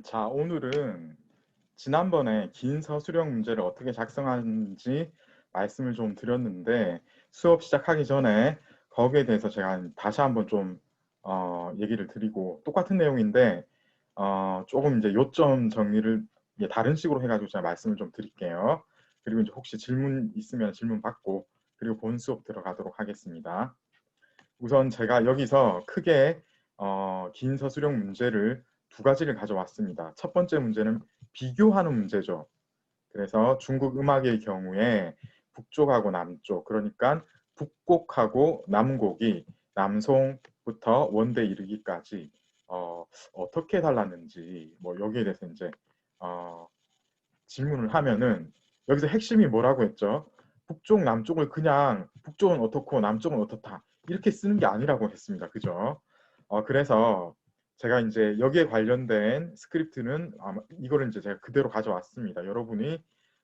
자, 오늘은 지난번에 긴 서술형 문제를 어떻게 작성하는지 말씀을 좀 드렸는데 수업 시작하기 전에 거기에 대해서 제가 다시 한번 좀 얘기를 드리고 똑같은 내용인데 조금 이제 요점 정리를 다른 식으로 해가지고 제가 말씀을 좀 드릴게요. 그리고 이제 혹시 질문 있으면 질문 받고 그리고 본 수업 들어가도록 하겠습니다. 우선 제가 여기서 크게 긴 서술형 문제를 두 가지를 가져왔습니다. 첫 번째 문제는 비교하는 문제죠. 그래서 중국 음악의 경우에 북쪽하고 남쪽, 그러니까 북곡하고 남곡이 남송부터 원대 이르기까지 어떻게 달랐는지 뭐 여기에 대해서 이제 질문을 하면은 여기서 핵심이 뭐라고 했죠? 북쪽, 남쪽을 그냥 북쪽은 어떻고 남쪽은 어떻다 이렇게 쓰는 게 아니라고 했습니다. 그죠? 그래서 제가 이제 여기에 관련된 스크립트는 아마 이거를 이제 제가 그대로 가져왔습니다. 여러분이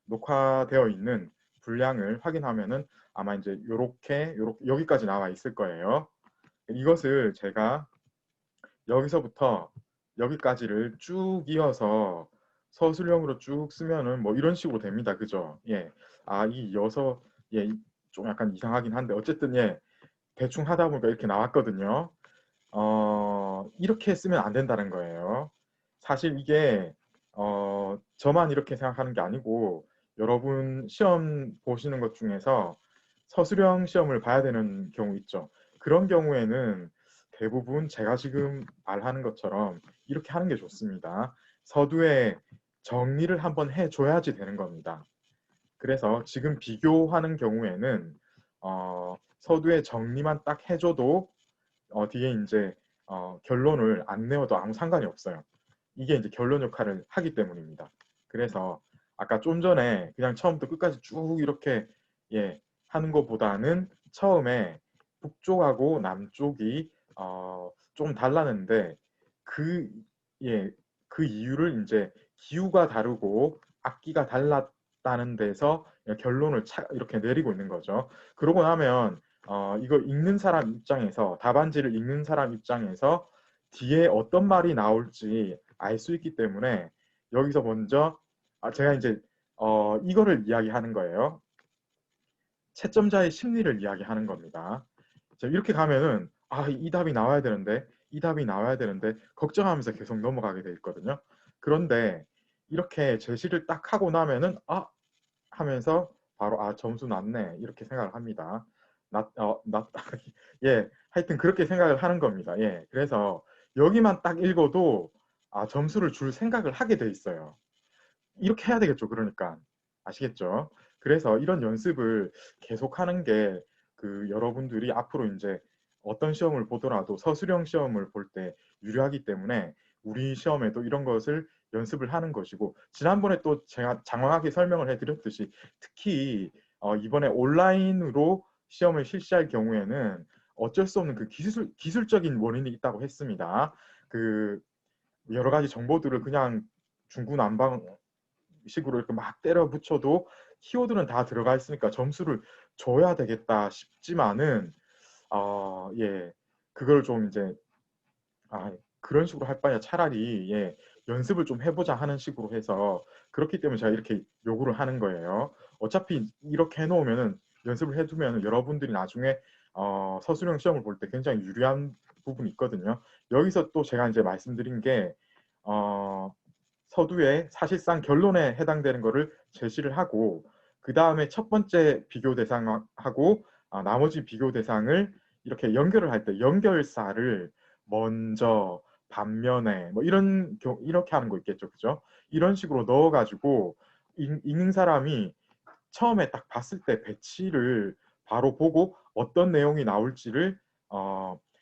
녹화되어 있는 분량을 확인하면은 아마 이제 요렇게 여기까지 나와 있을 거예요. 이것을 제가 여기서부터 여기까지를 쭉 이어서 서술형으로 쭉 쓰면은 뭐 이런 식으로 됩니다. 그죠? 예. 이 이어서 좀 약간 이상하긴 한데 어쨌든 대충 하다 보니까 이렇게 나왔거든요. 이렇게 쓰면 안 된다는 거예요. 사실 이게 저만 이렇게 생각하는 게 아니고 여러분 시험 보시는 것 중에서 서술형 시험을 봐야 되는 경우 있죠. 그런 경우에는 대부분 제가 지금 말하는 것처럼 이렇게 하는 게 좋습니다. 서두에 정리를 한번 해줘야지 되는 겁니다. 그래서 지금 비교하는 경우에는 서두에 정리만 딱 해줘도 뒤에 이제 결론을 안 내어도 아무 상관이 없어요. 이게 이제 결론 역할을 하기 때문입니다. 그래서 아까 좀 전에 그냥 처음부터 끝까지 쭉 이렇게 하는 것보다는 처음에 북쪽하고 남쪽이 좀 달랐는데 그, 그 이유를 이제 기후가 다르고 악기가 달랐다는 데서 결론을 이렇게 내리고 있는 거죠. 그러고 나면 이거 읽는 사람 입장에서 답안지를 읽는 사람 입장에서 뒤에 어떤 말이 나올지 알 수 있기 때문에 여기서 먼저 제가 이제 이거를 이야기하는 거예요. 채점자의 심리를 이야기하는 겁니다. 이렇게 가면은 이 답이 나와야 되는데 이 답이 나와야 되는데 걱정하면서 계속 넘어가게 돼 있거든요. 그런데 이렇게 제시를 딱 하고 나면은 하면서 바로 점수 났네 이렇게 생각을 합니다. 하여튼 그렇게 생각을 하는 겁니다. 그래서 여기만 딱 읽어도 점수를 줄 생각을 하게 돼 있어요. 이렇게 해야 되겠죠. 그러니까 아시겠죠? 그래서 이런 연습을 계속하는 게 여러분들이 앞으로 이제 어떤 시험을 보더라도 서술형 시험을 볼 때 유리하기 때문에 우리 시험에도 이런 것을 연습을 하는 것이고 지난번에 또 제가 장황하게 설명을 해드렸듯이 특히 이번에 온라인으로 시험을 실시할 경우에는 어쩔 수 없는 기술적인 원인이 있다고 했습니다. 여러 가지 정보들을 그냥 중구난방식으로 이렇게 막 때려 붙여도 키워드는 다 들어가 있으니까 점수를 줘야 되겠다 싶지만은 그걸 좀 이제 그런 식으로 할 바에 차라리 연습을 좀 해보자 하는 식으로 해서 그렇기 때문에 제가 이렇게 요구를 하는 거예요. 어차피 이렇게 해놓으면은 연습을 해두면 여러분들이 나중에 서술형 시험을 볼 때 굉장히 유리한 부분이 있거든요. 여기서 또 제가 이제 말씀드린 게 서두에 사실상 결론에 해당되는 것을 제시를 하고 그 다음에 첫 번째 비교 대상하고 나머지 비교 대상을 이렇게 연결을 할 때 연결사를 먼저 반면에 뭐 이렇게 하는 거 있겠죠, 그죠? 이런 식으로 넣어가지고 읽는 사람이 처음에 딱 봤을 때 배치를 바로 보고 어떤 내용이 나올지를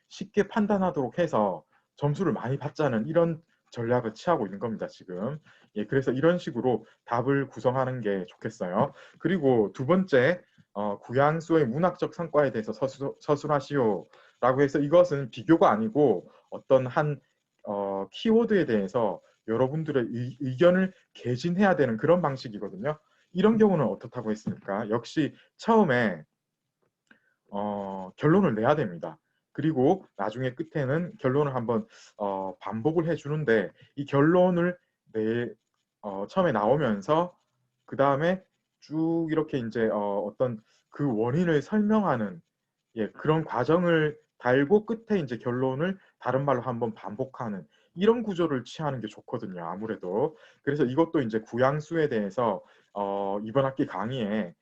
쉽게 판단하도록 해서 점수를 많이 받자는 이런 전략을 취하고 있는 겁니다, 지금. 그래서 이런 식으로 답을 구성하는 게 좋겠어요. 그리고 두 번째, 구양수의 문학적 성과에 대해서 서술하시오라고 해서 이것은 비교가 아니고 어떤 한 키워드에 대해서 여러분들의 의견을 개진해야 되는 그런 방식이거든요. 이런 경우는 어떻다고 했습니까? 역시 처음에 결론을 내야 됩니다. 그리고 나중에 끝에는 결론을 한번 반복을 해주는데 이 결론을 처음에 나오면서 그 다음에 쭉 이렇게 이제 어떤 그 원인을 설명하는 그런 과정을 달고 끝에 이제 결론을 다른 말로 한번 반복하는 이런 구조를 취하는 게 좋거든요. 아무래도. 그래서 이것도 이제 구양수에 대해서 이번 학기 강의에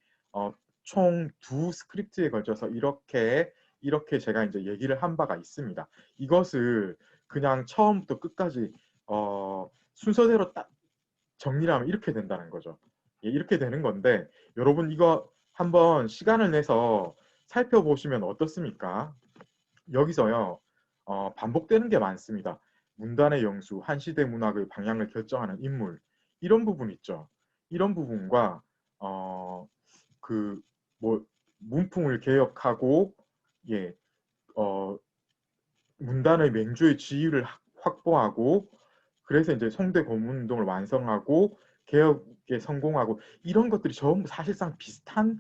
총 두 스크립트에 걸쳐서 이렇게 제가 이제 얘기를 한 바가 있습니다. 이것을 그냥 처음부터 끝까지 순서대로 딱 정리를 하면 이렇게 된다는 거죠. 이렇게 되는 건데 여러분 이거 한번 시간을 내서 살펴보시면 어떻습니까? 여기서요 반복되는 게 많습니다. 문단의 영수, 한시대 문학의 방향을 결정하는 인물 이런 부분 있죠. 이런 부분과 그 뭐 문풍을 개혁하고 예, 어, 문단의 맹주의 지위를 확보하고 그래서 이제 송대 고문운동을 완성하고 개혁에 성공하고 이런 것들이 전부 사실상 비슷한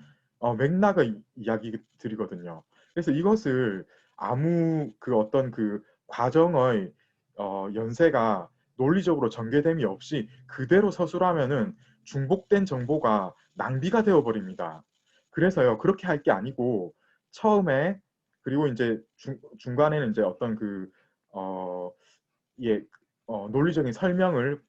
맥락의 이야기들이거든요. 그래서 이것을 아무 그 어떤 그 과정의 연세가 논리적으로 전개됨이 없이 그대로 서술하면은 중복된 정보가 낭비가 되어버립니다. 그래서요 그렇게 할 게 아니고 처음에 그리고 이제 중간에는 이제 어떤 그 어, 예, 논리적인 설명을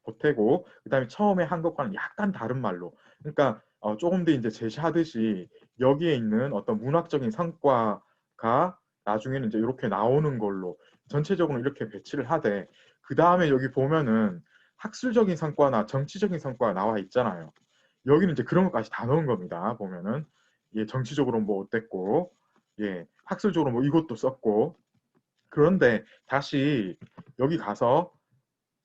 보태고 그다음에 처음에 한 것과는 약간 다른 말로 그러니까 조금 더 이제 제시하듯이 여기에 있는 어떤 문학적인 성과가 나중에는 이제 이렇게 나오는 걸로 전체적으로 이렇게 배치를 하되 그 다음에 여기 보면은 학술적인 성과나 정치적인 성과가 나와 있잖아요. 여기는 이제 그런 것까지 다 넣은 겁니다. 보면은 정치적으로 뭐 어땠고 학술적으로 뭐 이것도 썼고 그런데 다시 여기 가서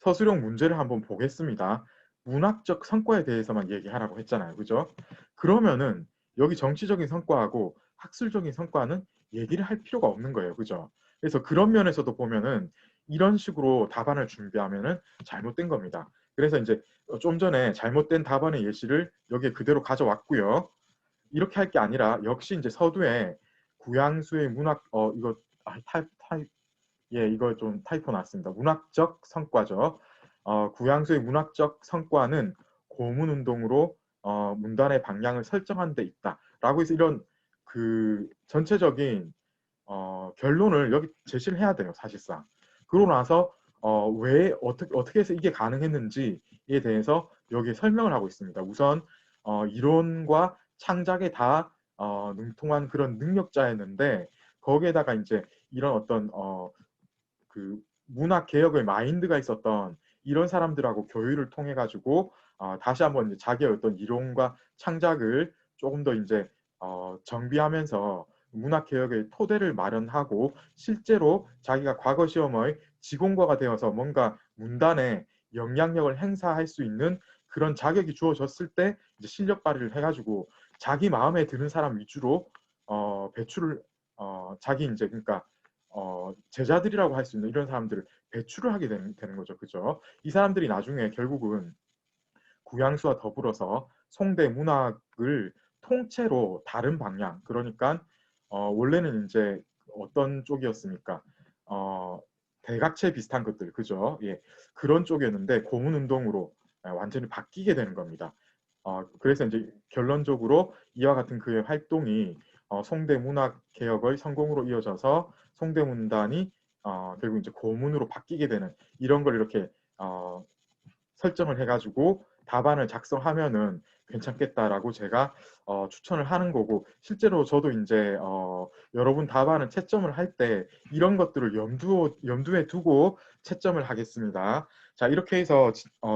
서술형 문제를 한번 보겠습니다. 문학적 성과에 대해서만 얘기하라고 했잖아요. 그죠? 그러면은 여기 정치적인 성과하고 학술적인 성과는 얘기를 할 필요가 없는 거예요. 그죠? 그래서 그런 면에서도 보면은 이런 식으로 답안을 준비하면은 잘못된 겁니다. 그래서 이제 좀 전에 잘못된 답안의 예시를 여기에 그대로 가져왔고요. 이렇게 할 게 아니라 역시 이제 서두에 구양수의 문학 이거 이거 좀 타이포 났습니다. 문학적 성과죠. 구양수의 문학적 성과는 고문운동으로 문단의 방향을 설정한 데 있다라고 해서 이런 그 전체적인 결론을 여기 제시를 해야 돼요. 사실상. 그러고 나서 왜 어떻게 해서 이게 가능했는지에 대해서 여기에 설명을 하고 있습니다. 우선 이론과 창작에 다 능통한 그런 능력자였는데 거기에다가 이제 이런 어떤 그 문학 개혁의 마인드가 있었던 이런 사람들하고 교류를 통해 가지고 다시 한번 이제 자기의 어떤 이론과 창작을 조금 더 이제 정비하면서 문학 개혁의 토대를 마련하고 실제로 자기가 과거 시험의 지공과가 되어서 뭔가 문단에 영향력을 행사할 수 있는 그런 자격이 주어졌을 때 이제 실력 발휘를 해가지고 자기 마음에 드는 사람 위주로 배출을 자기 이제 그러니까 제자들이라고 할 수 있는 이런 사람들을 배출을 하게 되는 거죠. 그죠? 이 사람들이 나중에 결국은 구양수와 더불어서 송대 문학을 통째로 다른 방향, 그러니까 원래는 이제 어떤 쪽이었습니까? 대각체 비슷한 것들, 그죠? 그런 쪽이었는데 고문운동으로 완전히 바뀌게 되는 겁니다. 그래서 이제 결론적으로 이와 같은 그의 활동이 송대 문학 개혁의 성공으로 이어져서 송대문단이 결국 이제 고문으로 바뀌게 되는 이런 걸 이렇게 설정을 해가지고 답안을 작성하면은 괜찮겠다라고 제가 추천을 하는 거고 실제로 저도 이제 여러분 답안을 채점을 할 때 이런 것들을 염두에 두고 채점을 하겠습니다. 자 이렇게 해서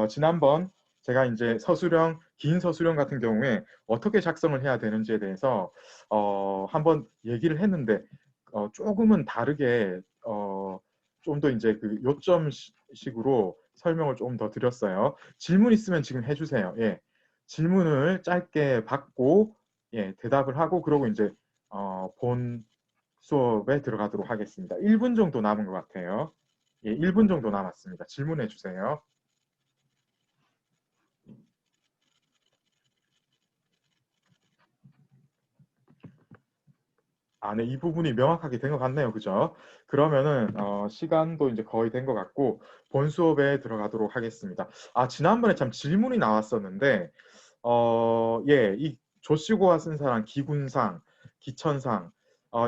지난번 제가 이제 서술형 긴 서술형 같은 경우에 어떻게 작성을 해야 되는지에 대해서 한번 얘기를 했는데 조금은 다르게 좀 더 이제 그 요점식으로 설명을 조금 더 드렸어요. 질문 있으면 지금 해주세요. 질문을 짧게 받고 대답을 하고 그러고 이제 본 수업에 들어가도록 하겠습니다. 1분 정도 남은 것 같아요. 1분 정도 남았습니다. 질문해 주세요. 아, 네, 이 부분이 명확하게 된 것 같네요. 그죠? 그러면은 시간도 이제 거의 된 것 같고 본 수업에 들어가도록 하겠습니다. 아, 지난번에 참 질문이 나왔었는데 예, 이 조시고가 쓴 사람 기군상, 기천상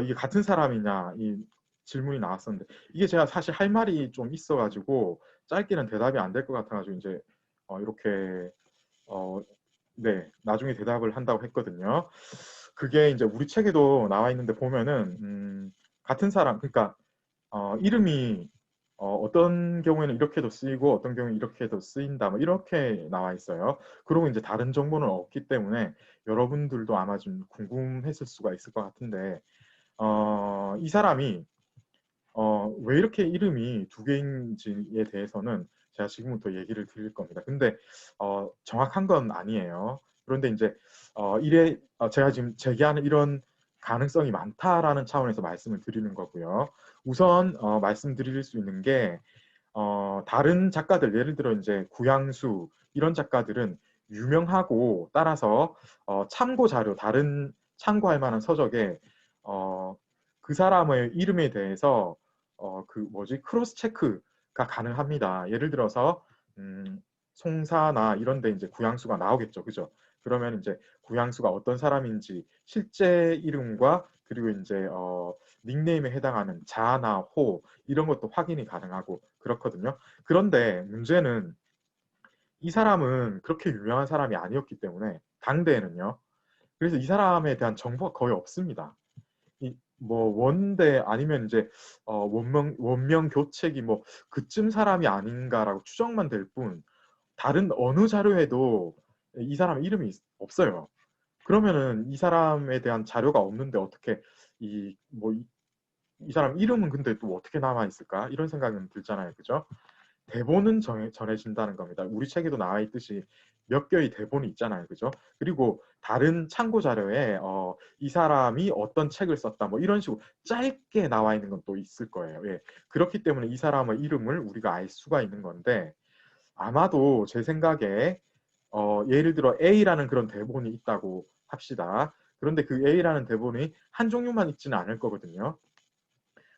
이게 같은 사람이냐 이 질문이 나왔었는데 이게 제가 사실 할 말이 좀 있어가지고 짧게는 대답이 안 될 것 같아가지고 이제 이렇게 어, 네, 나중에 대답을 한다고 했거든요. 그게 이제 우리 책에도 나와 있는데 보면은 같은 사람, 그러니까 이름이 어떤 경우에는 이렇게도 쓰이고 어떤 경우에는 이렇게도 쓰인다, 뭐 이렇게 나와 있어요. 그리고 이제 다른 정보는 없기 때문에 여러분들도 아마 좀 궁금했을 수가 있을 것 같은데 이 사람이 왜 이렇게 이름이 두 개인지에 대해서는 제가 지금부터 얘기를 드릴 겁니다. 근데 정확한 건 아니에요. 그런데 이제 제가 지금 제기하는 이런 가능성이 많다라는 차원에서 말씀을 드리는 거고요. 우선 말씀드릴 수 있는 게 다른 작가들 예를 들어 이제 구양수 이런 작가들은 유명하고 따라서 참고 자료 다른 참고할 만한 서적에 어, 그 사람의 이름에 대해서 그 뭐지 크로스 체크가 가능합니다. 예를 들어서 음, 송사나 이런데 이제 구양수가 나오겠죠, 그죠? 그러면 이제 구양수가 어떤 사람인지 실제 이름과 그리고 이제 닉네임에 해당하는 자나 호 이런 것도 확인이 가능하고 그렇거든요. 그런데 문제는 이 사람은 그렇게 유명한 사람이 아니었기 때문에 당대에는요. 그래서 이 사람에 대한 정보가 거의 없습니다. 뭐 원대 아니면 이제 원명 교책이 뭐 그쯤 사람이 아닌가라고 추정만 될 뿐 다른 어느 자료에도 이 사람 이름이 없어요. 그러면은 이 사람에 대한 자료가 없는데 어떻게 이 사람 이름은 근데 또 어떻게 남아 있을까? 이런 생각은 들잖아요. 그죠? 대본은 전해진다는 겁니다. 우리 책에도 나와 있듯이 몇 개의 대본이 있잖아요. 그죠? 그리고 다른 참고 자료에 이 사람이 어떤 책을 썼다 뭐 이런 식으로 짧게 나와 있는 건 또 있을 거예요. 예. 그렇기 때문에 이 사람의 이름을 우리가 알 수가 있는 건데 아마도 제 생각에 예를 들어 A라는 그런 대본이 있다고 합시다. 그런데 그 A라는 대본이 한 종류만 있지는 않을 거거든요.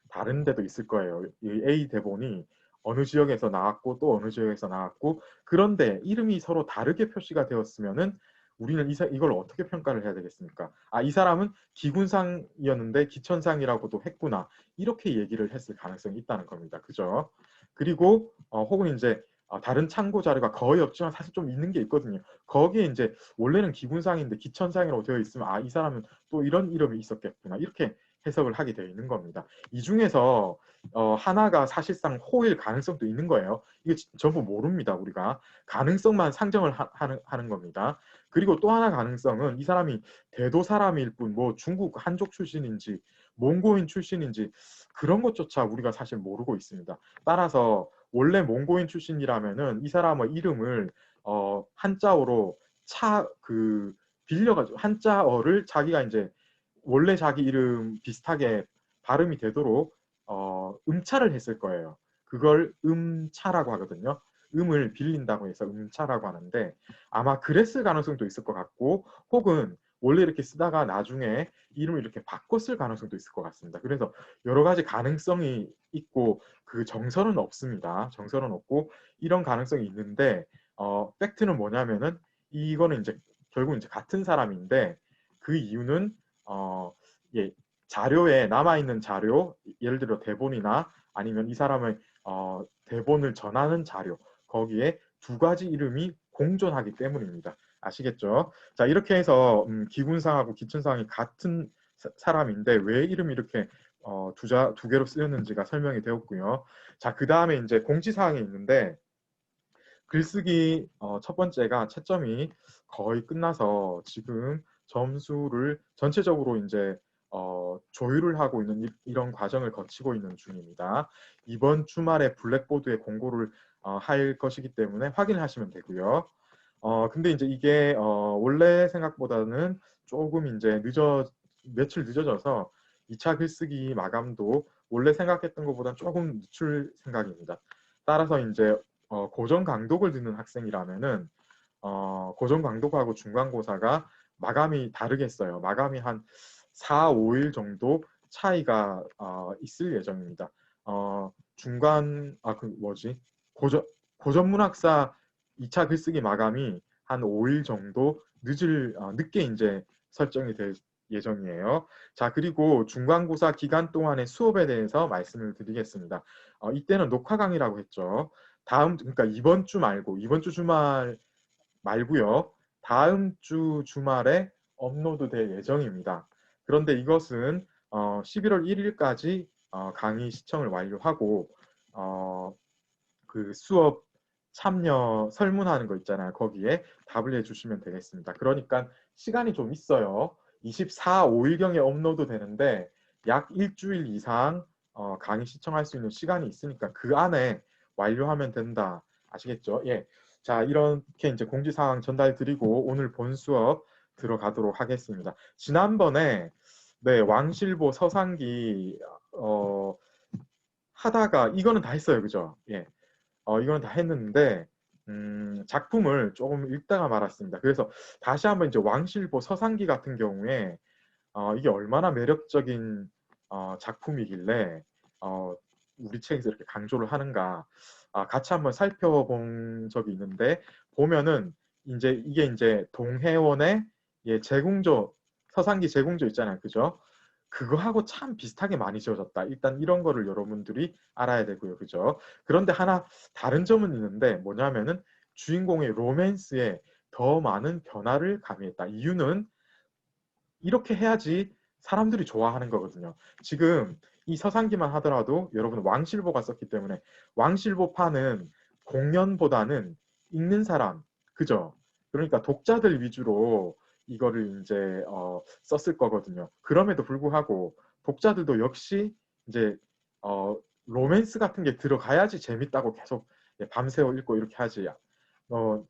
다른 데도 있을 거예요. 이 A 대본이 어느 지역에서 나왔고 또 어느 지역에서 나왔고 그런데 이름이 서로 다르게 표시가 되었으면은 우리는 이걸 어떻게 평가를 해야 되겠습니까? 아, 이 사람은 기군상이었는데 기천상이라고도 했구나. 이렇게 얘기를 했을 가능성이 있다는 겁니다. 그죠? 그리고 혹은 이제 다른 참고 자료가 거의 없지만 사실 좀 있는 게 있거든요. 거기에 이제 원래는 기군상인데 기천상이라고 되어 있으면 이 사람은 또 이런 이름이 있었겠구나. 이렇게 해석을 하게 되어 있는 겁니다. 이 중에서 하나가 사실상 호일 가능성도 있는 거예요. 이게 전부 모릅니다. 우리가 가능성만 상정을 하는 겁니다. 그리고 또 하나 가능성은 이 사람이 대도 사람일 뿐 뭐 중국 한족 출신인지 몽고인 출신인지 그런 것조차 우리가 사실 모르고 있습니다. 따라서 원래 몽고인 출신이라면은 이 사람의 이름을 한자어로 빌려가지고 한자어를 자기가 이제 원래 자기 이름 비슷하게 발음이 되도록 음차를 했을 거예요. 그걸 음차라고 하거든요. 음을 빌린다고 해서 음차라고 하는데 아마 그랬을 가능성도 있을 것 같고 혹은 원래 이렇게 쓰다가 나중에 이름을 이렇게 바꿨을 가능성도 있을 것 같습니다. 그래서 여러 가지 가능성이 있고 그 정설은 없습니다. 정설은 없고 이런 가능성이 있는데 팩트는 뭐냐면은 이거는 이제 결국 이제 같은 사람인데 그 이유는 어, 예, 자료에 남아있는 자료, 예를 들어 대본이나 아니면 이 사람의 대본을 전하는 자료, 거기에 두 가지 이름이 공존하기 때문입니다. 아시겠죠? 자, 이렇게 해서 기군상하고 기춘상이 같은 사람인데 왜 이름이 이렇게 두 개로 쓰였는지가 설명이 되었고요. 자, 그 다음에 이제 공지사항이 있는데 글쓰기 첫 번째가 채점이 거의 끝나서 지금 점수를 전체적으로 이제 조율을 하고 있는 이런 과정을 거치고 있는 중입니다. 이번 주말에 블랙보드에 공고를 할 것이기 때문에 확인을 하시면 되고요. 근데 이제 이게 원래 생각보다는 조금 이제 며칠 늦어져서 2차 글쓰기 마감도 원래 생각했던 것보다 조금 늦출 생각입니다. 따라서 이제 고정 강독을 듣는 학생이라면은 고정 강독하고 중간고사가 마감이 다르겠어요. 마감이 한 4, 5일 정도 차이가 있을 예정입니다. 중간 그 뭐지? 고전문학사 2차 글쓰기 마감이 한 5일 정도 늦게 이제 설정이 될 예정이에요. 자, 그리고 중간고사 기간 동안의 수업에 대해서 말씀을 드리겠습니다. 이때는 녹화 강의라고 했죠. 그러니까 이번 주 주말 말고요. 다음 주 주말에 업로드 될 예정입니다. 그런데 이것은 11월 1일까지 강의 시청을 완료하고 그 수업 참여 설문하는 거 있잖아요. 거기에 답을 해주시면 되겠습니다. 그러니까 시간이 좀 있어요. 24, 5일경에 업로드 되는데 약 일주일 이상 강의 시청할 수 있는 시간이 있으니까 그 안에 완료하면 된다. 아시겠죠? 예. 자, 이렇게 이제 공지사항 전달드리고 오늘 본 수업 들어가도록 하겠습니다. 지난번에 네, 왕실보 서상기 하다가 이거는 다 했어요. 그죠? 예. 이건 다 했는데 작품을 조금 읽다가 말았습니다. 그래서 다시 한번 이제 왕실보 서상기 같은 경우에 이게 얼마나 매력적인 작품이길래 우리 책에서 이렇게 강조를 하는가 같이 한번 살펴본 적이 있는데 보면은 이게 이제 동해원의 제궁조 서상기 제궁조 있잖아요. 그죠? 그거하고 참 비슷하게 많이 지어졌다. 일단 이런 거를 여러분들이 알아야 되고요. 그죠? 그런데 하나 다른 점은 있는데 뭐냐면은 주인공의 로맨스에 더 많은 변화를 가미했다. 이유는 이렇게 해야지 사람들이 좋아하는 거거든요. 지금 이 서상기만 하더라도 여러분 왕실보가 썼기 때문에 왕실보파는 공연보다는 읽는 사람, 그죠? 그러니까 독자들 위주로 이거를 이제 썼을 거거든요. 그럼에도 불구하고 독자들도 역시 이제 로맨스 같은 게 들어가야지 재밌다고 계속 밤새워 읽고 이렇게 하지.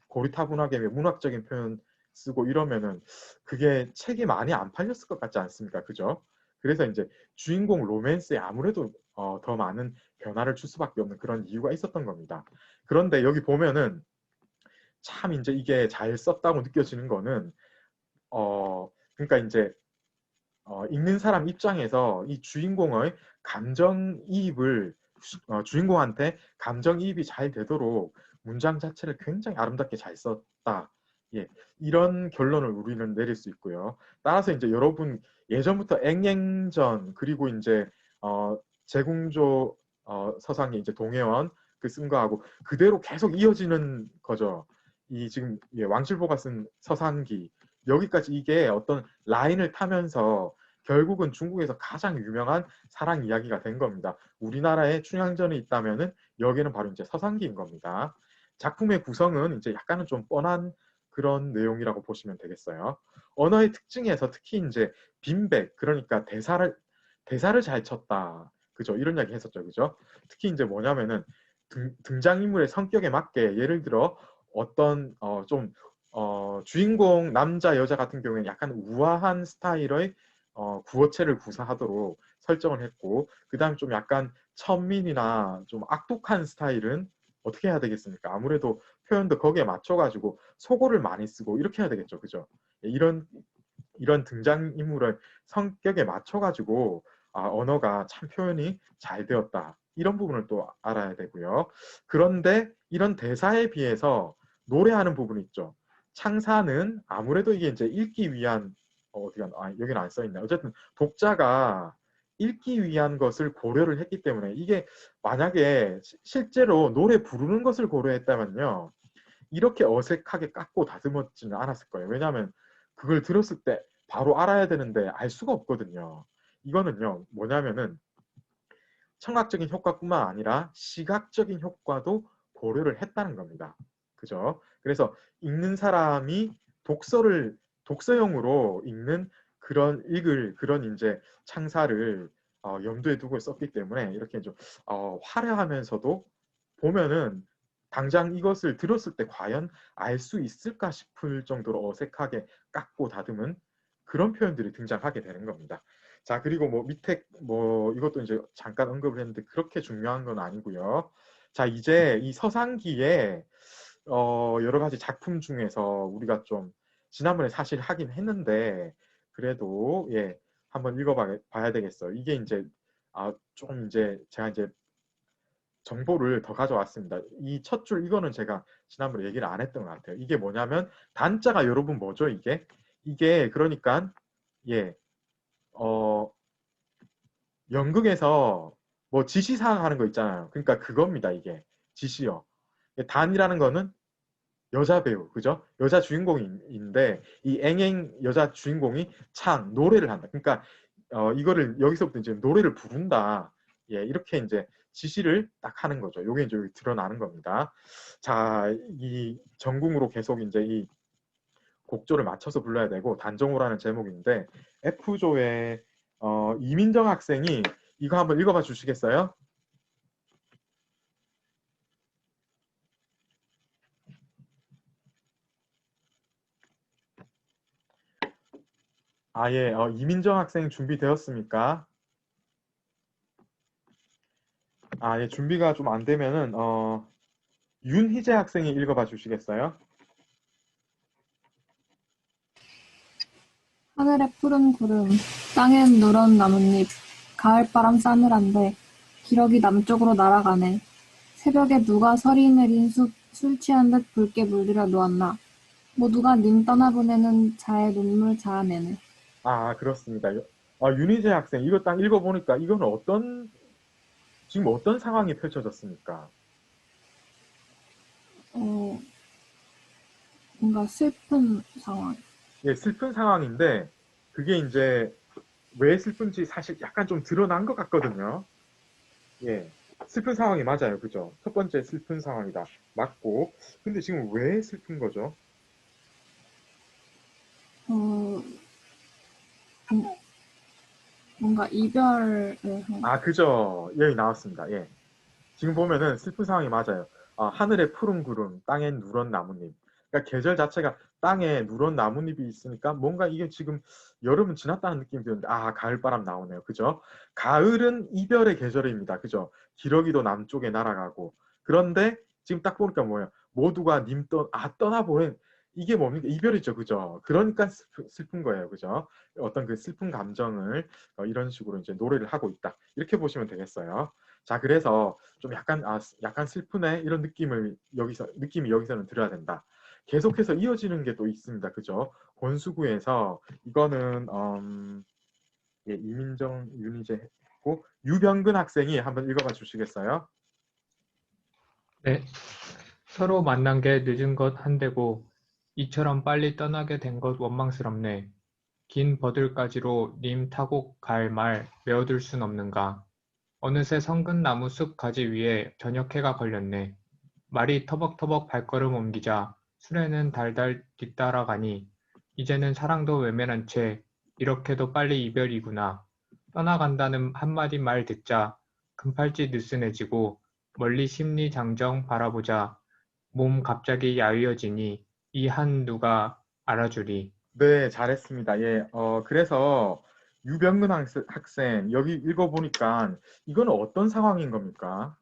고리타분하게 문학적인 표현 쓰고 이러면은 그게 책이 많이 안 팔렸을 것 같지 않습니까? 그죠? 그래서 이제 주인공 로맨스에 아무래도 더 많은 변화를 줄 수밖에 없는 그런 이유가 있었던 겁니다. 그런데 여기 보면은 참 이제 이게 잘 썼다고 느껴지는 거는 그러니까 이제 읽는 사람 입장에서 이 주인공의 감정이입을 주인공한테 감정이입이 잘 되도록 문장 자체를 굉장히 아름답게 잘 썼다. 예, 이런 결론을 우리는 내릴 수 있고요. 따라서 이제 여러분 예전부터 앵앵전 그리고 이제 제궁조 서상이 이제 동해원 그 쓴 거하고 그대로 계속 이어지는 거죠. 이 지금 왕실보가 쓴 서상기 여기까지 이게 어떤 라인을 타면서 결국은 중국에서 가장 유명한 사랑 이야기가 된 겁니다. 우리나라에 춘향전이 있다면은 여기는 바로 이제 서상기인 겁니다. 작품의 구성은 이제 약간은 좀 뻔한 그런 내용이라고 보시면 되겠어요. 언어의 특징에서 특히 이제 빈백 그러니까 대사를 잘 쳤다. 그죠? 이런 이야기 했었죠. 그죠? 특히 이제 뭐냐면은 등장인물의 성격에 맞게 예를 들어 어떤 좀 주인공 남자 여자 같은 경우에는 약간 우아한 스타일의 구어체를 구사하도록 설정을 했고 그 다음에 좀 약간 천민이나 좀 악독한 스타일은 어떻게 해야 되겠습니까? 아무래도 표현도 거기에 맞춰가지고 속어를 많이 쓰고 이렇게 해야 되겠죠. 그죠? 이런 등장인물의 성격에 맞춰가지고 언어가 참 표현이 잘 되었다. 이런 부분을 또 알아야 되고요. 그런데 이런 대사에 비해서 노래하는 부분이 있죠. 창사는 아무래도 이게 이제 읽기 위한 여기는 안 써있네. 어쨌든 독자가 읽기 위한 것을 고려를 했기 때문에 이게 만약에 실제로 노래 부르는 것을 고려했다면요. 이렇게 어색하게 깎고 다듬었지는 않았을 거예요. 왜냐하면 그걸 들었을 때 바로 알아야 되는데 알 수가 없거든요. 이거는요. 뭐냐면은 청각적인 효과뿐만 아니라 시각적인 효과도 고려를 했다는 겁니다. 그죠? 그래서 읽는 사람이 독서용으로 읽는 읽을 그런 이제 창사를 염두에 두고 썼기 때문에 이렇게 좀 화려하면서도 보면은 당장 이것을 들었을 때 과연 알 수 있을까 싶을 정도로 어색하게 깎고 다듬은 그런 표현들이 등장하게 되는 겁니다. 자, 그리고 뭐 밑에 뭐 이것도 이제 잠깐 언급을 했는데 그렇게 중요한 건 아니고요. 자, 이제 이 서상기에 여러 가지 작품 중에서 우리가 좀 지난번에 사실 하긴 했는데 그래도 한번 읽어봐야 되겠어요. 이게 이제 좀 이제 제가 이제 정보를 더 가져왔습니다. 이 첫 줄 이거는 제가 지난번에 얘기를 안 했던 것 같아요. 이게 뭐냐면 단자가 여러분 뭐죠? 이게 그러니까 예, 어, 연극에서 뭐 지시사항 하는 거 있잖아요. 그러니까 그겁니다. 이게 지시요. 단이라는 거는 여자 배우, 그죠? 여자 주인공인데 이 앵앵 여자 주인공이 노래를 한다. 그러니까 이거를 여기서부터 이제 노래를 부른다. 예, 이렇게 이제 지시를 딱 하는 거죠. 요게 이제 여기 드러나는 겁니다. 자, 이 전궁으로 계속 이제 이 곡조를 맞춰서 불러야 되고 단정호라는 제목인데 F조의 이민정 학생이 이거 한번 읽어봐 주시겠어요? 예, 이민정 학생 준비되었습니까? 예, 준비가 좀 안 되면은 윤희재 학생이 읽어봐 주시겠어요? 하늘에 푸른 구름, 땅엔 누런 나뭇잎, 가을바람 싸늘한데 기러기 남쪽으로 날아가네. 새벽에 누가 서리 내린 술 취한 듯 붉게 물들여 놓았나. 모두가 님 떠나보내는 자의 눈물 자아내네. 그렇습니다. 윤희재 학생 이거 딱 읽어보니까 이거는 지금 어떤 상황이 펼쳐졌습니까? 어, 뭔가 슬픈 상황. 예, 슬픈 상황인데 그게 이제 왜 슬픈지 사실 약간 좀 드러난 것 같거든요. 예, 슬픈 상황이 맞아요. 그죠? 첫 번째 슬픈 상황이다. 맞고. 근데 지금 왜 슬픈 거죠? 어, 뭔가 이별을 한 것. 그죠. 여기 나왔습니다. 예. 지금 보면은 슬픈 상황이 맞아요. 하늘에 푸른 구름, 땅엔 누런 나뭇잎. 그러니까 계절 자체가 땅에 누런 나뭇잎이 있으니까 뭔가 이게 지금 여름은 지났다는 느낌이 드는데 가을바람 나오네요. 그죠? 가을은 이별의 계절입니다. 그죠? 기러기도 남쪽에 날아가고. 그런데 지금 딱 보니까 뭐예요? 모두가 떠나보낸 이게 뭡니까? 이별이죠. 그죠? 그러니까 슬픈 거예요. 그죠? 어떤 그 슬픈 감정을 이런 식으로 이제 노래를 하고 있다. 이렇게 보시면 되겠어요. 자, 그래서 좀 약간 슬프네 이런 느낌이 여기서는 들어야 된다. 계속해서 이어지는 게 또 있습니다. 그죠? 권수구에서 이거는 예, 이민정, 윤희재 했고 유병근 학생이 한번 읽어봐 주시겠어요? 네, 서로 만난 게 늦은 것 한데고 이처럼 빨리 떠나게 된 것 원망스럽네. 긴 버들가지로 님 타고 갈 말 메어둘 순 없는가. 어느새 성근나무 숲 가지 위에 저녁 해가 걸렸네. 말이 터벅터벅 발걸음 옮기자 수레는 달달 뒤따라가니 이제는 사랑도 외면한 채 이렇게도 빨리 이별이구나. 떠나간다는 한마디 말 듣자 금팔찌 느슨해지고 멀리 심리장정 바라보자 몸 갑자기 야위어지니 이 한 누가 알아주리. 네, 잘했습니다. 예, 그래서 유병근 학생 여기 읽어보니까 이거는 어떤 상황인 겁니까?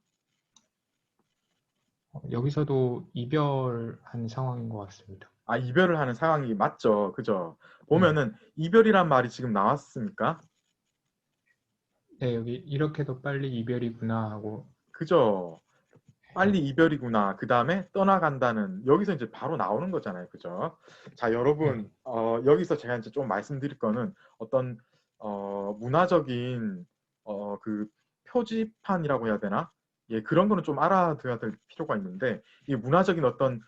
여기서도 이별한 상황인 것 같습니다. 이별을 하는 상황이 맞죠. 그죠? 네, 보면은 이별이란 말이 지금 나왔습니까? 네, 여기 이렇게도 빨리 이별이구나 하고 그죠? 네, 빨리 이별이구나. 그 다음에 떠나간다는 여기서 이제 바로 나오는 거잖아요. 그죠? 자, 네, 여러분, 여기서 제가 이제 좀 말씀드릴 거는 어떤 문화적인 그 표지판이라고 해야 되나? 예, 그런 거는 좀 알아둬야 될 필요가 있는데 이 문화적인 어떤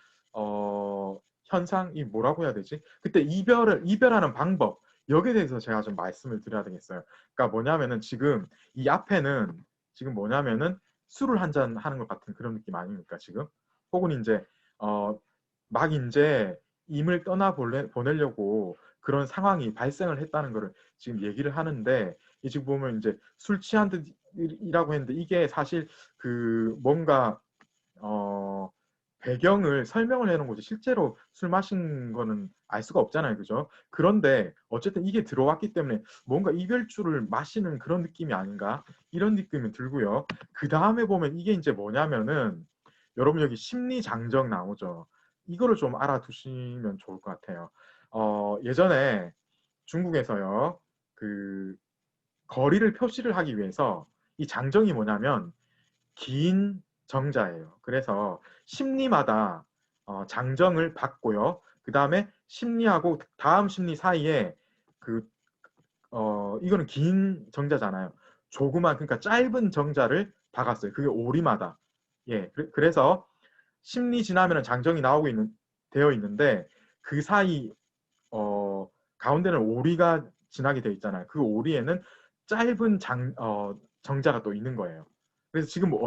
현상이 뭐라고 해야 되지? 그때 이별하는 방법 여기에 대해서 제가 좀 말씀을 드려야 되겠어요. 그러니까 뭐냐면은 이 앞에는 지금 뭐냐면은 술을 한 잔 하는 것 같은 그런 느낌 아닙니까, 지금? 혹은 이제, 막 이제 임을 보내려고 그런 상황이 발생을 했다는 거를 지금 얘기를 하는데, 이 지금 보면 이제 술 취한 듯이라고 했는데, 이게 사실 그 뭔가, 어, 배경을 설명을 해놓은 거지, 실제로 술 마신 거는 알 수가 없잖아요, 그죠? 그런데 어쨌든 이게 들어왔기 때문에 뭔가 이별주를 마시는 그런 느낌이 아닌가? 이런 느낌이 들고요. 그 다음에 보면 이게 이제 뭐냐면은 여러분 여기 심리장정 나오죠. 이거를 좀 알아두시면 좋을 것 같아요. 예전에 중국에서요. 그 거리를 표시를 하기 위해서 이 장정이 뭐냐면 긴 정자예요. 그래서 심리마다 장정을 받고요. 그 다음에 심리하고 다음 심리 사이에 그 이거는 긴 정자잖아요. 조그만 그러니까 짧은 정자를 박았어요. 그게 오리마다. 예, 그래서 심리 지나면 장정이 나오고 되어 있는데 그 사이 가운데는 오리가 지나게 되어 있잖아요. 그 오리에는 짧은 정자가 또 있는 거예요. 그래서 지금 뭐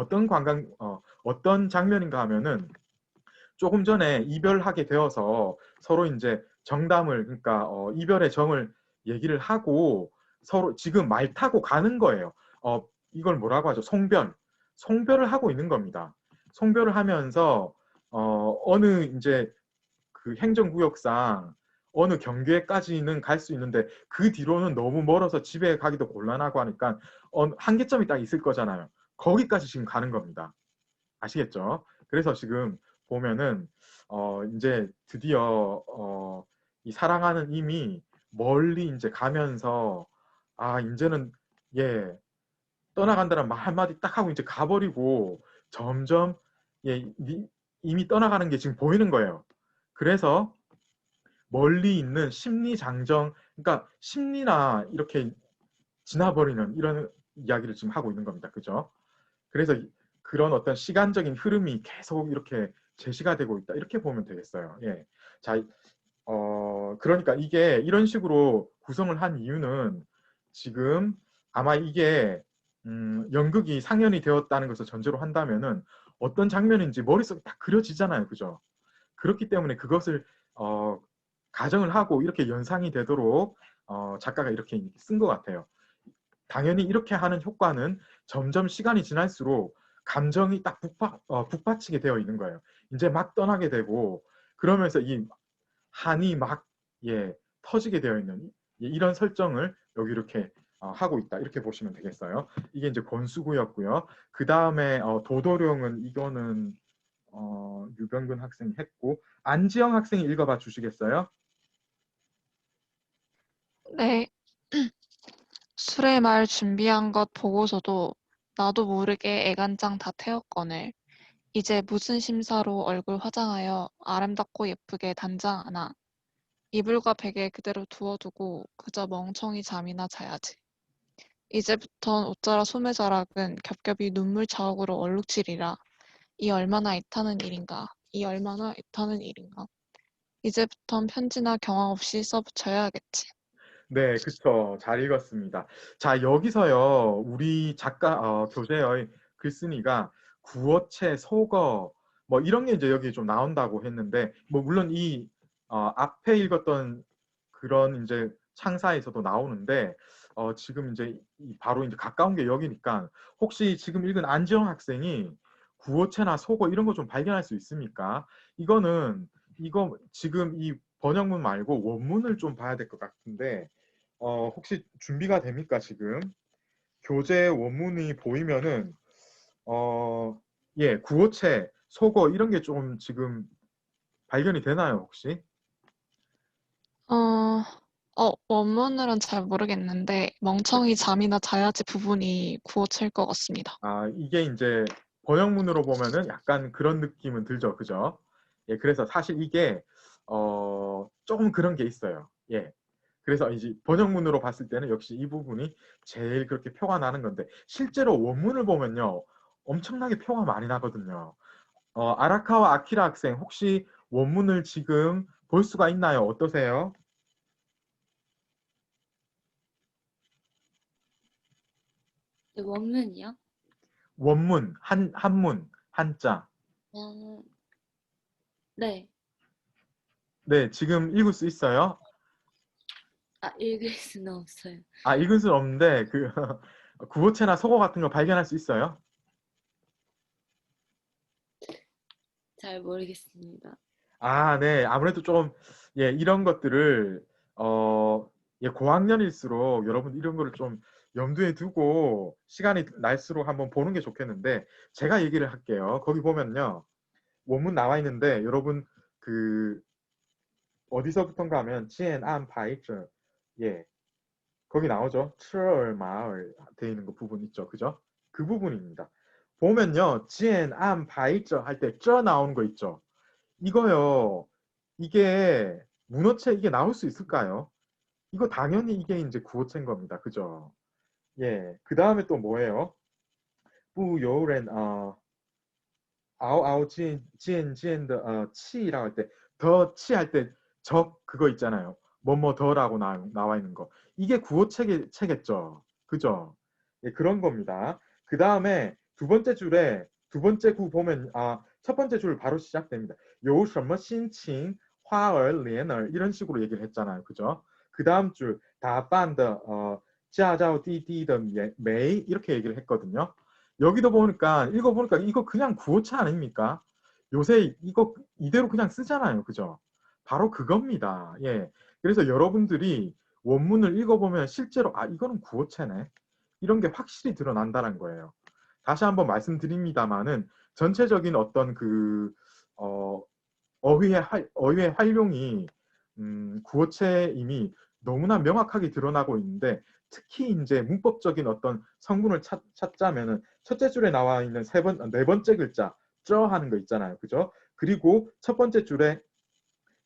어떤 장면인가 하면은 조금 전에 이별하게 되어서 서로 이제 정담을 그러니까 이별의 정을 얘기를 하고 서로 지금 말 타고 가는 거예요. 이걸 뭐라고 하죠? 송별을 하고 있는 겁니다. 송별을 하면서 어느 이제 그 행정구역상 어느 경계까지는 갈 수 있는데 그 뒤로는 너무 멀어서 집에 가기도 곤란하고 하니까 한계점이 딱 있을 거잖아요. 거기까지 지금 가는 겁니다. 아시겠죠? 그래서 지금 보면은 이제 드디어 이 사랑하는 이미 멀리 이제 가면서 이제는 예 떠나간다는 말 한마디 딱 하고 이제 가버리고 점점 예 이미 떠나가는 게 지금 보이는 거예요. 그래서 멀리 있는 심리 장정 그러니까 심리나 이렇게 지나버리는 이런 이야기를 지금 하고 있는 겁니다. 그죠? 그래서 그런 어떤 시간적인 흐름이 계속 이렇게 제시가 되고 있다. 이렇게 보면 되겠어요. 예. 자, 그러니까 이게 이런 식으로 구성을 한 이유는 지금 아마 이게 연극이 상연이 되었다는 것을 전제로 한다면은 어떤 장면인지 머릿속에 딱 그려지잖아요. 그죠? 그렇기 때문에 그것을 어, 가정을 하고 이렇게 연상이 되도록 작가가 이렇게 쓴 것 같아요. 당연히 이렇게 하는 효과는 점점 시간이 지날수록 감정이 딱 북받치게 되어 있는 거예요. 이제 막 떠나게 되고 그러면서 이 한이 막 예, 터지게 되어 있는 이런 설정을 여기 이렇게 하고 있다. 이렇게 보시면 되겠어요. 이게 이제 권수구였고요. 그 다음에 도도룡은 이거는 유병근 학생이 했고 안지영 학생이 읽어봐 주시겠어요? 네. 술의 말 준비한 것 보고서도 나도 모르게 애간장 다 태웠거늘. 이제 무슨 심사로 얼굴 화장하여 아름답고 예쁘게 단장하나. 이불과 베개 그대로 두어두고 그저 멍청이 잠이나 자야지. 이제부턴 옷자락 소매자락은 겹겹이 눈물 자욱으로 얼룩지리라. 이 얼마나 애타는 일인가. 이 얼마나 애타는 일인가. 이제부턴 편지나 경황 없이 써붙여야겠지. 네, 그쵸. 잘 읽었습니다. 자, 여기서요, 우리 작가, 교재의 글쓴이가 구어체, 속어, 뭐 이런 게 이제 여기 좀 나온다고 했는데, 뭐 물론 이 앞에 읽었던 그런 이제 창사에서도 나오는데, 지금 이제 바로 이제 가까운 게 여기니까, 혹시 지금 읽은 안지영 학생이 구어체나 속어 이런 거 좀 발견할 수 있습니까? 이거 지금 이 번역문 말고 원문을 좀 봐야 될 것 같은데, 혹시 준비가 됩니까, 지금? 교재 원문이 보이면은, 예, 구어체, 속어, 이런 게 좀 지금 발견이 되나요, 혹시? 어, 원문으로는 잘 모르겠는데, 멍청이 잠이나 자야지 부분이 구어체일 것 같습니다. 이게 이제 번역문으로 보면은 약간 그런 느낌은 들죠, 그죠? 예, 그래서 사실 이게, 조금 그런 게 있어요. 예. 그래서 이제 번역문으로 봤을 때는 역시 이 부분이 제일 그렇게 표가 나는 건데, 실제로 원문을 보면요, 엄청나게 표가 많이 나거든요. 아라카와 아키라 학생, 혹시 원문을 지금 볼 수가 있나요? 어떠세요? 네, 원문이요? 원문, 한문, 한자. 어, 네. 네, 지금 읽을 수 있어요? 읽을 수는 없어요. 읽을 수는 없는데, 구어체나 속어 같은 거 발견할 수 있어요? 잘 모르겠습니다. 네. 아무래도 좀, 예, 이런 것들을, 예, 고학년일수록 여러분 이런 거를 좀 염두에 두고 시간이 날수록 한번 보는 게 좋겠는데, 제가 얘기를 할게요. 거기 보면요. 원문 나와 있는데, 여러분, 그, 어디서부턴가 하면, 지엔 안 파이저. 예. 거기 나오죠. 车尔马尔돼 있는 거 부분 있죠. 그죠? 그 부분입니다. 보면요. 见, 안, 바이저 할 때 저 나오는 거 있죠. 이거요. 이게 문어체 이게 나올 수 있을까요? 이거 당연히 이게 이제 구어체인 겁니다. 그죠? 예. 그 다음에 또 뭐예요? 不由人 아오아오 지엔지엔의 치라고 할 때 더 치할 때 적 그거 있잖아요. 뭐뭐 더라고 나와 있는 거. 이게 구어체겠죠. 그죠? 예, 그런 겁니다. 그 다음에 두 번째 줄에 두 번째 구 보면 첫 번째 줄 바로 시작됩니다. 有什么心情 화얼, 리엔얼 이런 식으로 얘기를 했잖아요. 그죠? 그 다음 줄 다반더 짜자오 띠띠더 메이 이렇게 얘기를 했거든요. 여기도 보니까 읽어보니까 이거 그냥 구어체 아닙니까? 요새 이거 이대로 그냥 쓰잖아요. 그죠? 바로 그겁니다. 예. 그래서 여러분들이 원문을 읽어보면 실제로 이거는 구어체네. 이런 게 확실히 드러난다는 거예요. 다시 한번 말씀드립니다만은 전체적인 어떤 그 어휘의 활용이 구어체임이 너무나 명확하게 드러나고 있는데 특히 이제 문법적인 어떤 성분을 찾자면은 첫째 줄에 나와 있는 네 번째 글자 쩌 하는 거 있잖아요. 그죠? 그리고 첫 번째 줄에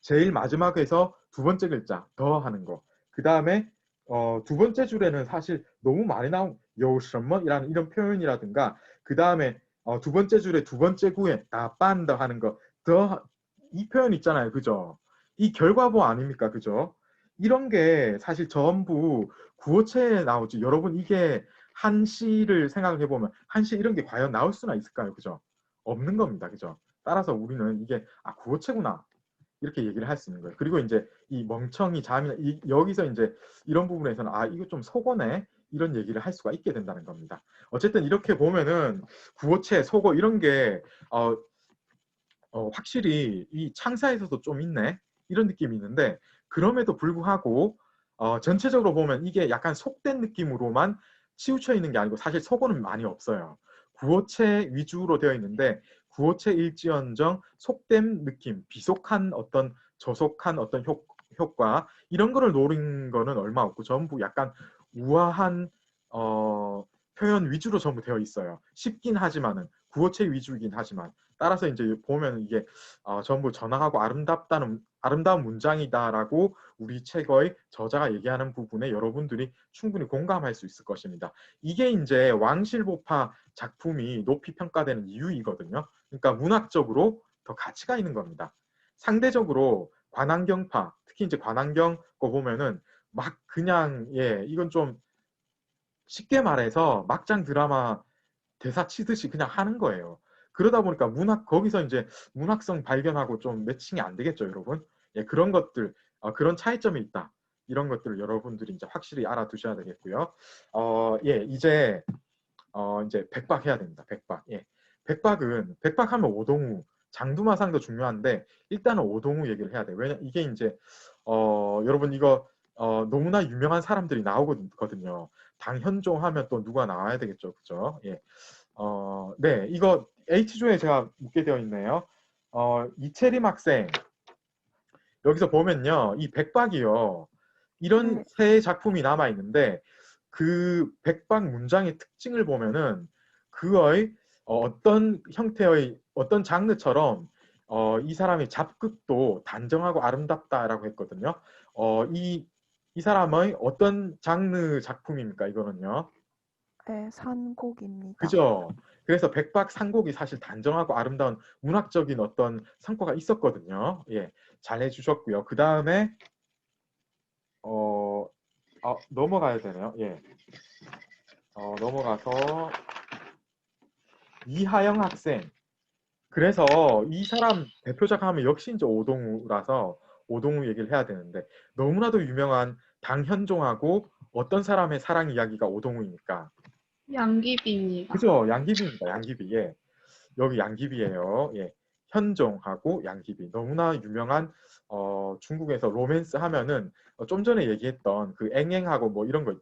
제일 마지막에서 두 번째 글자 더 하는 거. 그 다음에 두 번째 줄에는 사실 너무 많이 나온 요什么이라는 이런 표현이라든가 그 다음에 두 번째 줄에 두 번째 구에 다반더 하는 거 더 이 표현 있잖아요. 그죠? 이 결과보 아닙니까? 그죠? 이런 게 사실 전부 구어체에 나오지. 여러분 이게 한시를 생각을 해보면 한시 이런 게 과연 나올 수나 있을까요? 그죠? 없는 겁니다. 그죠? 따라서 우리는 이게 구어체구나. 이렇게 얘기를 할 수 있는 거예요. 그리고 이제 이 멍청이 잠이나 여기서 이제 이런 부분에서는 이거 좀 속어네 이런 얘기를 할 수가 있게 된다는 겁니다. 어쨌든 이렇게 보면은 구어체, 속어 이런 게 확실히 이 창사에서도 좀 있네 이런 느낌이 있는데 그럼에도 불구하고 전체적으로 보면 이게 약간 속된 느낌으로만 치우쳐 있는 게 아니고 사실 속어는 많이 없어요. 구어체 위주로 되어 있는데 구어체일지언정 속된 느낌, 비속한 어떤 저속한 어떤 효과 이런 거를 노린 거는 얼마 없고 전부 약간 우아한 표현 위주로 전부 되어 있어요. 쉽긴 하지만은 구어체 위주이긴 하지만 따라서 이제 보면 이게 전부 전학하고 아름다운 문장이다라고 우리 책의 저자가 얘기하는 부분에 여러분들이 충분히 공감할 수 있을 것입니다. 이게 이제 왕실보파 작품이 높이 평가되는 이유이거든요. 그러니까 문학적으로 더 가치가 있는 겁니다. 상대적으로 관환경파, 특히 이제 관환경 거 보면은 막 그냥 이건 좀 쉽게 말해서 막장 드라마 대사 치듯이 그냥 하는 거예요. 그러다 보니까 거기서 이제 문학성 발견하고 좀 매칭이 안 되겠죠, 여러분? 예, 그런 것들, 그런 차이점이 있다. 이런 것들을 여러분들이 이제 확실히 알아두셔야 되겠고요. 이제 백박해야 됩니다. 백박. 예. 백박하면 오동우, 장두마상도 중요한데 일단은 오동우 얘기를 해야 돼요. 왜냐 이게 이제 여러분 이거 너무나 유명한 사람들이 나오거든요. 당현종 하면 또 누가 나와야 되겠죠, 그죠? 예. 네, 이거 H조에 제가 묻게 되어 있네요. 이채림 학생 여기서 보면요, 이 백박이요. 이런 네. 세 작품이 남아 있는데 그 백박 문장의 특징을 보면은 그의 어떤 형태의 어떤 장르처럼 이 사람의 잡극도 단정하고 아름답다라고 했거든요. 이 사람의 어떤 장르 작품입니까? 이거는요. 네, 산곡입니다. 그죠? 그래서 백박산곡이 사실 단정하고 아름다운 문학적인 어떤 성과가 있었거든요. 예, 잘 해주셨고요. 그 다음에 넘어가야 되네요. 예, 넘어가서 이하영 학생. 그래서 이 사람 대표작 하면 역시 이제 오동우라서 오동우 얘기를 해야 되는데 너무나도 유명한 당현종하고 어떤 사람의 사랑 이야기가 오동우입니까? 양귀비입니다. 그죠? 양귀비입니다. 양귀비. 예. 여기 양귀비예요. 예. 현종하고 양귀비. 너무나 유명한 중국에서 로맨스 하면은 좀 전에 얘기했던 그 앵앵하고 뭐 이런 거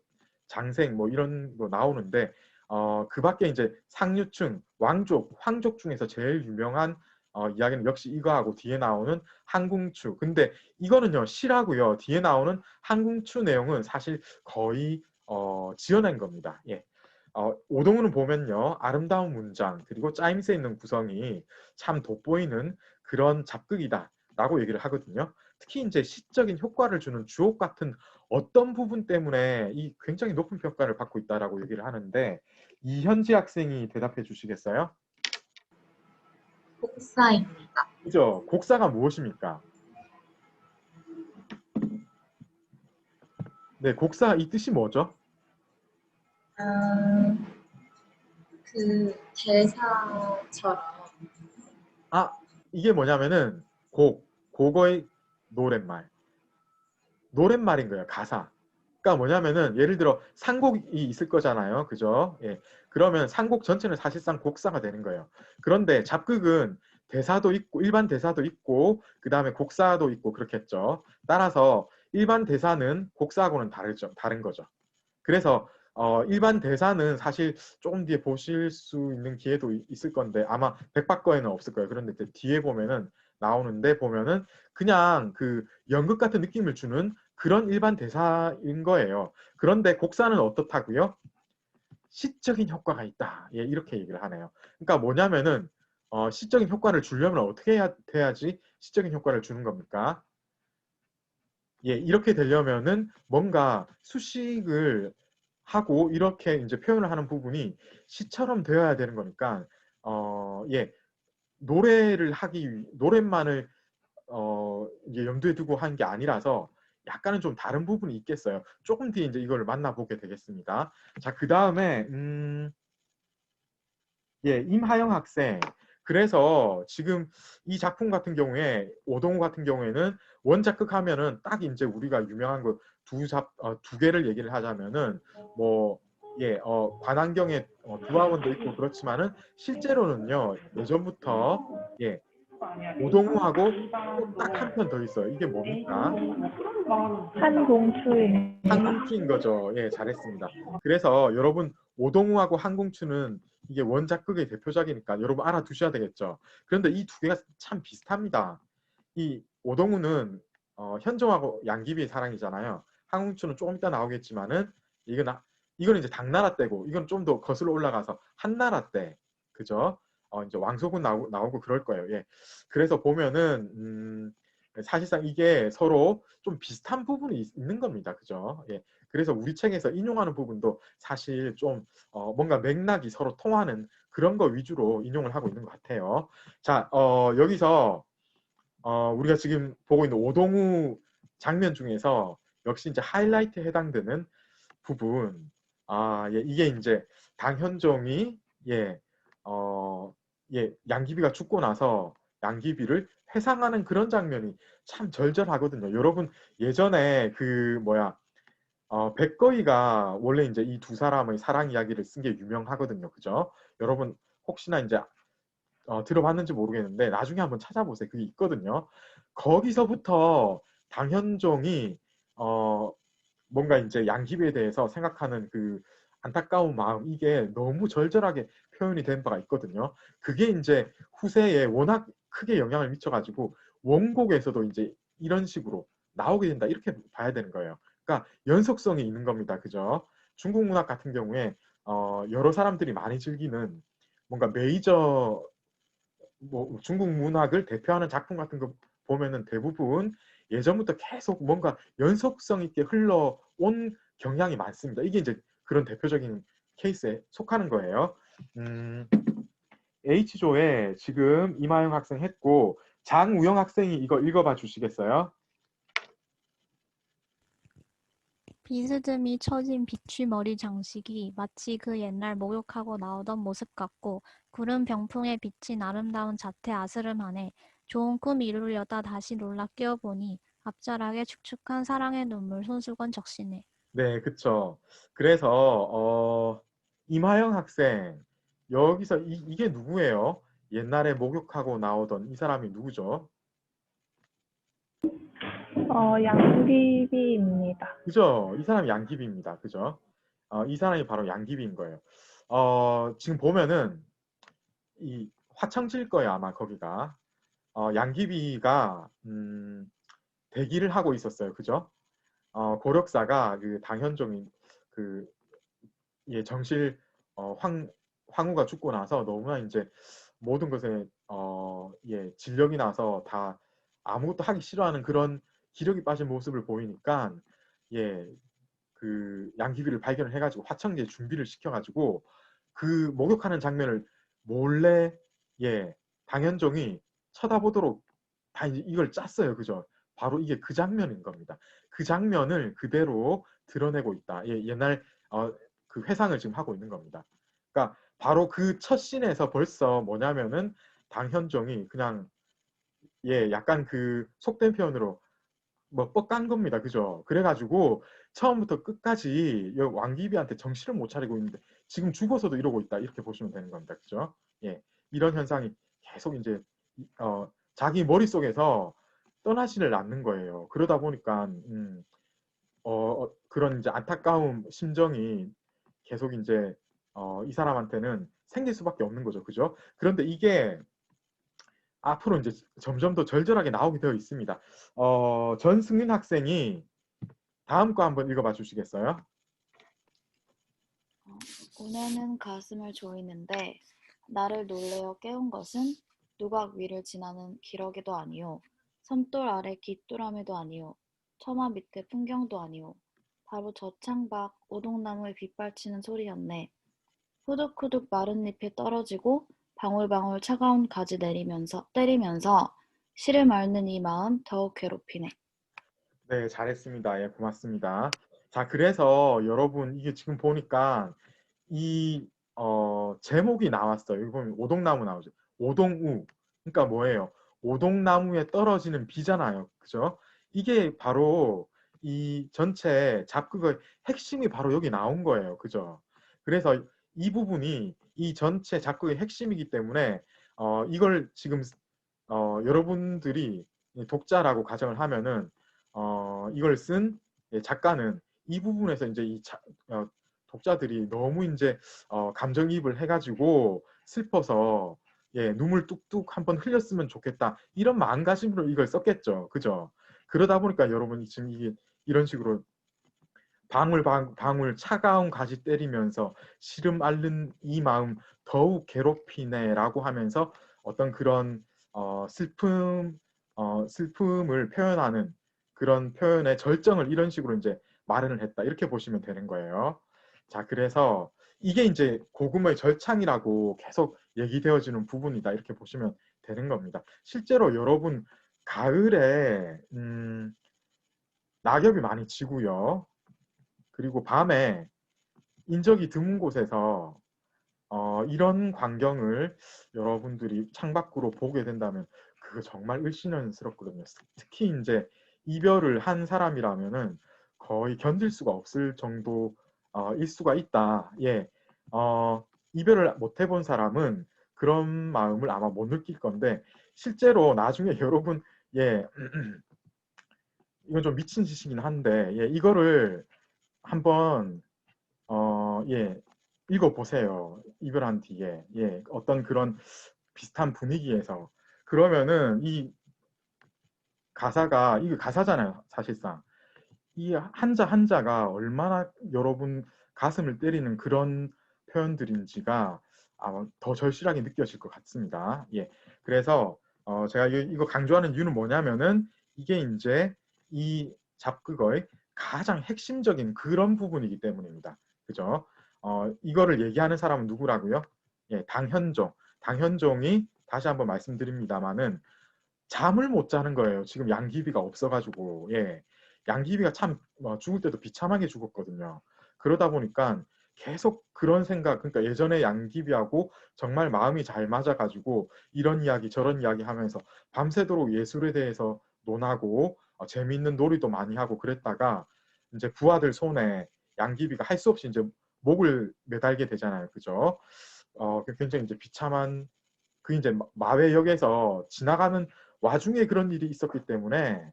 장생 뭐 이런 거 나오는데 그 밖에 이제 상류층 왕족, 황족 중에서 제일 유명한 이야기는 역시 이거하고 뒤에 나오는 항궁추. 근데 이거는요 시라고요. 뒤에 나오는 항궁추 내용은 사실 거의 지어낸 겁니다. 예. 오동우는 보면요 아름다운 문장 그리고 짜임새 있는 구성이 참 돋보이는 그런 잡극이다라고 얘기를 하거든요. 특히 이제 시적인 효과를 주는 주옥 같은 어떤 부분 때문에 이 굉장히 높은 평가를 받고 있다라고 얘기를 하는데 이현지 학생이 대답해 주시겠어요? 복사입니다. 그죠? 곡사가 무엇입니까? 네, 곡사 이 뜻이 뭐죠? 그 대사처럼 아, 이게 뭐냐면은 곡어의 노랫말. 노랫말인 거예요, 가사. 그러니까 뭐냐면은 예를 들어 상곡이 있을 거잖아요. 그죠? 예. 그러면 상곡 전체는 사실상 곡사가 되는 거예요. 그런데 잡극은 대사도 있고 일반 대사도 있고 그다음에 곡사도 있고 그렇겠죠. 따라서 일반 대사는 곡사하고는 다른 거죠. 그래서 일반 대사는 사실 조금 뒤에 보실 수 있는 기회도 있을 건데 아마 백박거에는 없을 거예요. 그런데 뒤에 보면은 나오는데 보면은 그냥 그 연극 같은 느낌을 주는 그런 일반 대사인 거예요. 그런데 곡사는 어떻다고요? 시적인 효과가 있다. 예, 이렇게 얘기를 하네요. 그러니까 뭐냐면은 시적인 효과를 주려면 어떻게 해야지 시적인 효과를 주는 겁니까? 예, 이렇게 되려면은 뭔가 수식을 하고 이렇게 이제 표현을 하는 부분이 시처럼 되어야 되는 거니까 예, 노랫말을 이제 염두에 두고 한 게 아니라서 약간은 좀 다른 부분이 있겠어요. 조금 뒤에 이제 이걸 만나보게 되겠습니다. 자, 그 다음에 예, 임하영 학생. 그래서 지금 이 작품 같은 경우에 오동우 같은 경우에는 원작극 하면은 딱 이제 우리가 유명한 거 두 개를 얘기를 하자면은 뭐 예, 관안경에 두화원도 있고 그렇지만은 실제로는요 예전부터 예 오동우하고 또 딱 한 편 더 있어요. 이게 뭡니까? 한공추입니다. 항공추인 거죠. 예, 잘했습니다. 그래서 여러분 오동우하고 항공추는 이게 원작극의 대표작이니까 여러분 알아두셔야 되겠죠. 그런데 이 두 개가 참 비슷합니다. 이 오동우는 현종하고 양귀비의 사랑이잖아요. 항공추는 조금 이따 나오겠지만은 이거는 이제 당나라 때고 이건 좀 더 거슬러 올라가서 한나라 때 그죠? 이제 왕소군 나오고 그럴 거예요. 예. 그래서 보면은 사실상 이게 서로 좀 비슷한 부분이 있는 겁니다. 그죠? 예. 그래서 우리 책에서 인용하는 부분도 사실 좀 뭔가 맥락이 서로 통하는 그런 거 위주로 인용을 하고 있는 것 같아요. 자, 여기서 우리가 지금 보고 있는 오동우 장면 중에서 역시 이제 하이라이트에 해당되는 부분, 예, 이게 이제 당현종이 양귀비가 죽고 나서 양귀비를 회상하는 그런 장면이 참 절절하거든요. 여러분 예전에 백거이가 원래 이제 이 두 사람의 사랑 이야기를 쓴 게 유명하거든요. 그죠? 여러분 혹시나 이제 들어봤는지 모르겠는데 나중에 한번 찾아보세요. 그게 있거든요. 거기서부터 당현종이 뭔가 이제 양귀비에 대해서 생각하는 그 안타까운 마음 이게 너무 절절하게 표현이 된 바가 있거든요. 그게 이제 후세에 워낙 크게 영향을 미쳐가지고 원곡에서도 이제 이런 식으로 나오게 된다 이렇게 봐야 되는 거예요. 그러니까 연속성이 있는 겁니다. 그죠? 중국 문학 같은 경우에 여러 사람들이 많이 즐기는 뭔가 메이저 뭐 중국 문학을 대표하는 작품 같은 거 보면은 대부분 예전부터 계속 뭔가 연속성 있게 흘러온 경향이 많습니다. 이게 이제 그런 대표적인 케이스에 속하는 거예요. H조에 지금 이마영 학생 했고 장우영 학생이 이거 읽어봐 주시겠어요? 비스듬히 처진 비취머리 장식이 마치 그 옛날 목욕하고 나오던 모습 같고 구름 병풍에 비친 아름다운 자태 아스름하네. 좋은 꿈 이루려다 다시 놀라 깨어보니 앞자락에 축축한 사랑의 눈물 손수건 적시네. 네, 그쵸. 그래서 임하영 학생 여기서 이게 누구예요? 옛날에 목욕하고 나오던 이 사람이 누구죠? 양귀비입니다. 그죠? 이 사람이 양귀비입니다. 그죠? 이 사람이 바로 양귀비인 거예요. 지금 보면은 이 화창질 거예요, 아마 거기가. 양귀비가 대기를 하고 있었어요. 그죠? 고력사가 그 당현종이 그 예, 정실 황후가 죽고 나서 너무나 이제 모든 것에 예, 진력이 나서 다 아무것도 하기 싫어하는 그런 기력이 빠진 모습을 보이니까 예, 그 양귀비를 발견을 해가지고 화청기에 준비를 시켜가지고 그 목욕하는 장면을 몰래 예, 당현종이 쳐다보도록 다 이걸 짰어요. 그죠? 바로 이게 그 장면인 겁니다. 그 장면을 그대로 드러내고 있다. 예, 옛날 그 회상을 지금 하고 있는 겁니다. 그러니까 바로 그 첫 씬에서 벌써 뭐냐면은 당현종이 그냥 예, 약간 그 속된 표현으로 뭐 뻑간 겁니다. 그죠? 그래가지고 처음부터 끝까지 왕기비한테 정신을 못 차리고 있는데 지금 죽어서도 이러고 있다. 이렇게 보시면 되는 겁니다. 그죠? 예, 이런 현상이 계속 이제 자기 머릿속에서 떠나지를 않는 거예요. 그러다 보니까 그런 이제 안타까운 심정이 계속 이제 이 사람한테는 생길 수밖에 없는 거죠. 그죠? 그런데 이게 앞으로 이제 점점 더 절절하게 나오게 되어 있습니다. 전승민 학생이 다음 거 한번 읽어봐 주시겠어요? 운해는 가슴을 조이는데 나를 놀래어 깨운 것은 누각 위를 지나는 기러기도 아니요 섬돌 아래 깃두라미도 아니요 처마 밑에 풍경도 아니요 바로 저 창밖 오동나무에 빗발치는 소리였네. 후둑후둑 마른 잎이 떨어지고 방울방울 차가운 가지 때리면서 시를 말는 이 마음 더욱 괴롭히네. 네, 잘했습니다. 예, 고맙습니다. 자, 그래서 여러분 이게 지금 보니까 이 제목이 나왔어요. 여기 보면 오동나무 나오죠. 오동우. 그러니까 뭐예요? 오동나무에 떨어지는 비잖아요. 그죠? 이게 바로 이 전체 잡극의 핵심이 바로 여기 나온 거예요. 그죠? 그래서 이 부분이 이 전체 잡극의 핵심이기 때문에 이걸 지금 여러분들이 독자라고 가정을 하면은 이걸 쓴 작가는 이 부분에서 이제 독자들이 너무 이제 감정이입을 해가지고 슬퍼서 예, 눈물 뚝뚝 한번 흘렸으면 좋겠다 이런 마음가짐으로 이걸 썼겠죠. 그죠? 그러다 보니까 여러분이 지금 이게 이런 식으로 방울 차가운 가지 때리면서 시름 앓는 이 마음 더욱 괴롭히네라고 하면서 어떤 그런 슬픔을 표현하는 그런 표현의 절정을 이런 식으로 이제 마련을 했다 이렇게 보시면 되는 거예요. 자, 그래서 이게 이제 고금의 절창이라고 계속 얘기되어지는 부분이다 이렇게 보시면 되는 겁니다. 실제로 여러분 가을에 낙엽이 많이 지고요. 그리고 밤에 인적이 드문 곳에서 이런 광경을 여러분들이 창밖으로 보게 된다면 그거 정말 을씨년스럽거든요. 특히 이제 이별을 한 사람이라면은 거의 견딜 수가 없을 정도일 수가 있다. 예, 이별을 못 해본 사람은 그런 마음을 아마 못 느낄 건데 실제로 나중에 여러분 예, 이건 좀 미친 짓이긴 한데 예, 이거를 한번 예, 읽어보세요. 이별한 뒤에 예, 어떤 그런 비슷한 분위기에서 그러면은 이 가사가 이게 가사잖아요. 사실상 이 한자 한자가 얼마나 여러분 가슴을 때리는 그런 표현들인지가 아마 더 절실하게 느껴질 것 같습니다. 예, 그래서 제가 이거 강조하는 이유는 뭐냐면은 이게 이제 이 잡극어의 가장 핵심적인 그런 부분이기 때문입니다. 그죠? 이거를 얘기하는 사람은 누구라고요? 예, 당현종. 당현종이 다시 한번 말씀드립니다만은 잠을 못 자는 거예요. 지금 양귀비가 없어가지고. 예, 양귀비가 참 죽을 때도 비참하게 죽었거든요. 그러다 보니까 계속 그런 생각, 그러니까 예전에 양귀비하고 정말 마음이 잘 맞아가지고 이런 이야기 저런 이야기 하면서 밤새도록 예술에 대해서 논하고 재미있는 놀이도 많이 하고 그랬다가 이제 부하들 손에 양귀비가 할 수 없이 이제 목을 매달게 되잖아요. 그죠? 굉장히 이제 비참한 그 이제 마회역에서 지나가는 와중에 그런 일이 있었기 때문에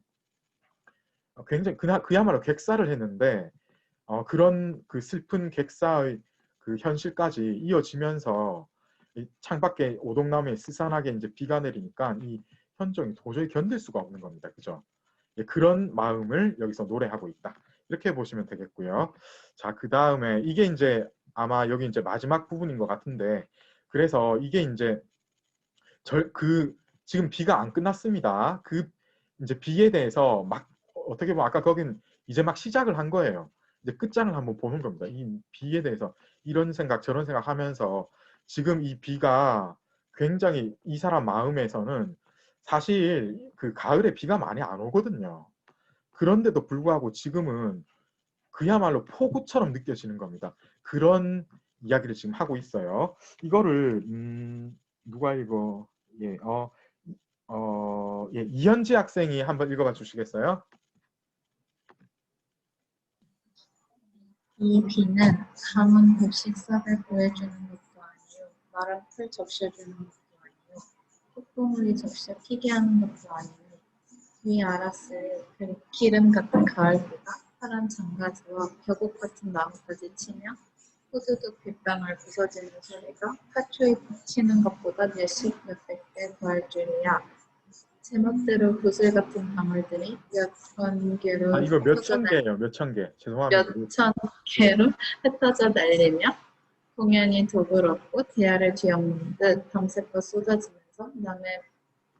굉장히 그야말로 객사를 했는데 그런 그 슬픈 객사의 그 현실까지 이어지면서 이 창밖에 오동나무에 스산하게 이제 비가 내리니까 이 현정이 도저히 견딜 수가 없는 겁니다. 그죠? 예, 그런 마음을 여기서 노래하고 있다. 이렇게 보시면 되겠고요. 자, 그 다음에 이게 이제 아마 여기 이제 마지막 부분인 것 같은데, 그래서 이게 이제 지금 비가 안 끝났습니다. 그 이제 비에 대해서 막 어떻게 보면 아까 거긴 이제 막 시작을 한 거예요. 이제 끝장을 한번 보는 겁니다. 이 비에 대해서 이런 생각 저런 생각 하면서 지금 이 비가 굉장히 이 사람 마음에서는 사실 그 가을에 비가 많이 안 오거든요. 그런데도 불구하고 지금은 그야말로 폭우처럼 느껴지는 겁니다. 그런 이야기를 지금 하고 있어요. 이거를 누가 읽어? 예, 예, 이현지 학생이 한번 읽어봐 주시겠어요? 이 비는 강은 곡식싹을 보여주는 것도 아니요 마른 풀 적셔주는 것도 아니요 폭풍우리 적셔 피게 하는 것도 아니요 이 알았을 기름 같은 가을비가 파란 장가지와 벼곡 같은 나뭇가지 치며 후두둑 빗방울 부서지는 소리가 화초에 붙이는 것보다 몇십 몇백 배 더할 줄이야. 제멋대로 구슬 같은 방울들이 몇천 개로 이거 몇천 개예요. 몇천 개. 죄송합니다. 몇천 개로 흩어져 날리며 공연히 도부럽고 대야를 뒤엎는 듯 밤새껏 쏟아지면서 남의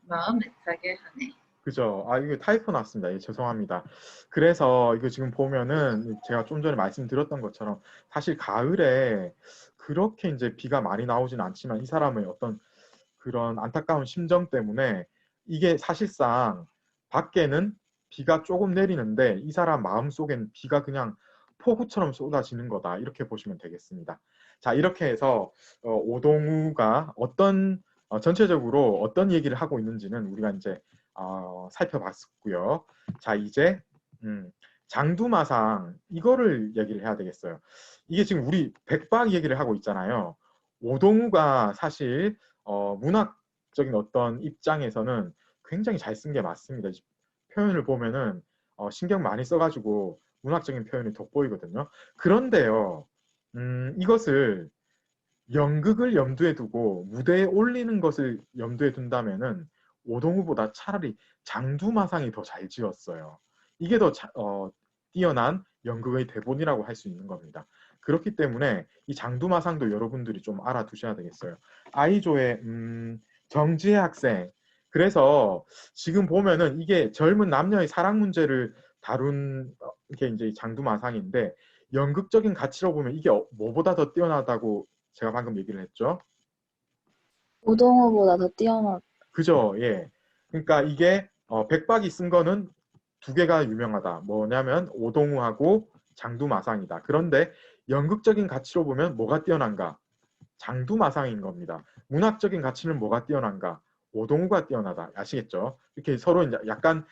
마음 애타게 하네. 그죠. 이거 타이포 났습니다. 예, 죄송합니다. 그래서 이거 지금 보면은 제가 좀 전에 말씀드렸던 것처럼 사실 가을에 그렇게 이제 비가 많이 나오진 않지만 이 사람의 어떤 그런 안타까운 심정 때문에 이게 사실상 밖에는 비가 조금 내리는데 이 사람 마음속엔 비가 그냥 폭우처럼 쏟아지는 거다. 이렇게 보시면 되겠습니다. 자, 이렇게 해서 오동우가 전체적으로 어떤 얘기를 하고 있는지는 우리가 이제 살펴봤고요. 자, 이제 장두마상 이거를 얘기를 해야 되겠어요. 이게 지금 우리 백박 얘기를 하고 있잖아요. 오동우가 사실 문학적인 어떤 입장에서는 굉장히 잘 쓴 게 맞습니다. 표현을 보면은 신경 많이 써가지고 문학적인 표현이 돋보이거든요. 그런데요, 이것을 연극을 염두에 두고 무대에 올리는 것을 염두에 둔다면은 오동우보다 차라리 장두마상이 더 잘 지었어요. 이게 더 뛰어난 연극의 대본이라고 할 수 있는 겁니다. 그렇기 때문에 이 장두마상도 여러분들이 좀 알아두셔야 되겠어요. 아이조의 정지혜 학생. 그래서 지금 보면은 이게 젊은 남녀의 사랑 문제를 다룬 게 이제 장두마상인데 연극적인 가치로 보면 이게 뭐보다 더 뛰어나다고 제가 방금 얘기를 했죠. 오동우보다 더 뛰어나. 그죠? 예. 그러니까 이게 백박이 쓴 거는 두 개가 유명하다. 뭐냐면 오동우하고 장두마상이다. 그런데 연극적인 가치로 보면 뭐가 뛰어난가? 장두마상인 겁니다. 문학적인 가치는 뭐가 뛰어난가? 오동우가 뛰어나다. 아시겠죠? 이렇게 서로 이제 약간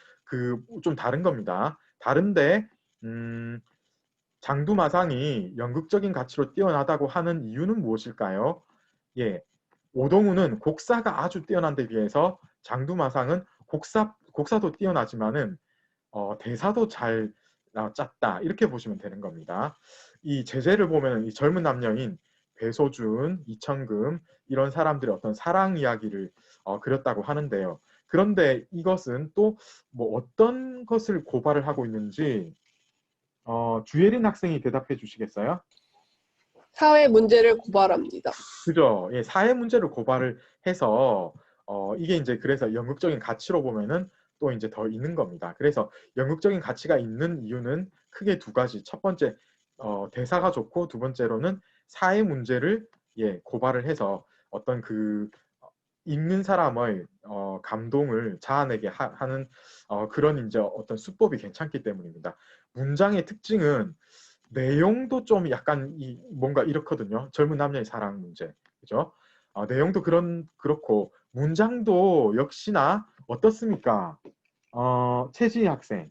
좀 다른 겁니다. 다른데 장두마상이 연극적인 가치로 뛰어나다고 하는 이유는 무엇일까요? 예, 오동우는 곡사가 아주 뛰어난 데 비해서 장두마상은 곡사도 뛰어나지만은 대사도 잘 짰다. 이렇게 보시면 되는 겁니다. 이 제재를 보면 이 젊은 남녀인 배소준, 이천금 이런 사람들의 어떤 사랑 이야기를 그렸다고 하는데요. 그런데 이것은 또 뭐 어떤 것을 고발을 하고 있는지 주예린 학생이 대답해 주시겠어요? 사회 문제를 고발합니다. 그죠. 예, 사회 문제를 고발을 해서 이게 이제 그래서 연극적인 가치로 보면은 또 이제 더 있는 겁니다. 그래서 연극적인 가치가 있는 이유는 크게 두 가지. 첫 번째 대사가 좋고 두 번째로는 사회 문제를 고발을 해서 어떤 읽는 사람의 감동을 자아내게 하는 그런 이제 어떤 수법이 괜찮기 때문입니다. 문장의 특징은 내용도 좀 약간 뭔가 이렇거든요. 젊은 남녀의 사랑 문제, 그죠? 내용도 그렇고 문장도 역시나 어떻습니까? 최지희 학생.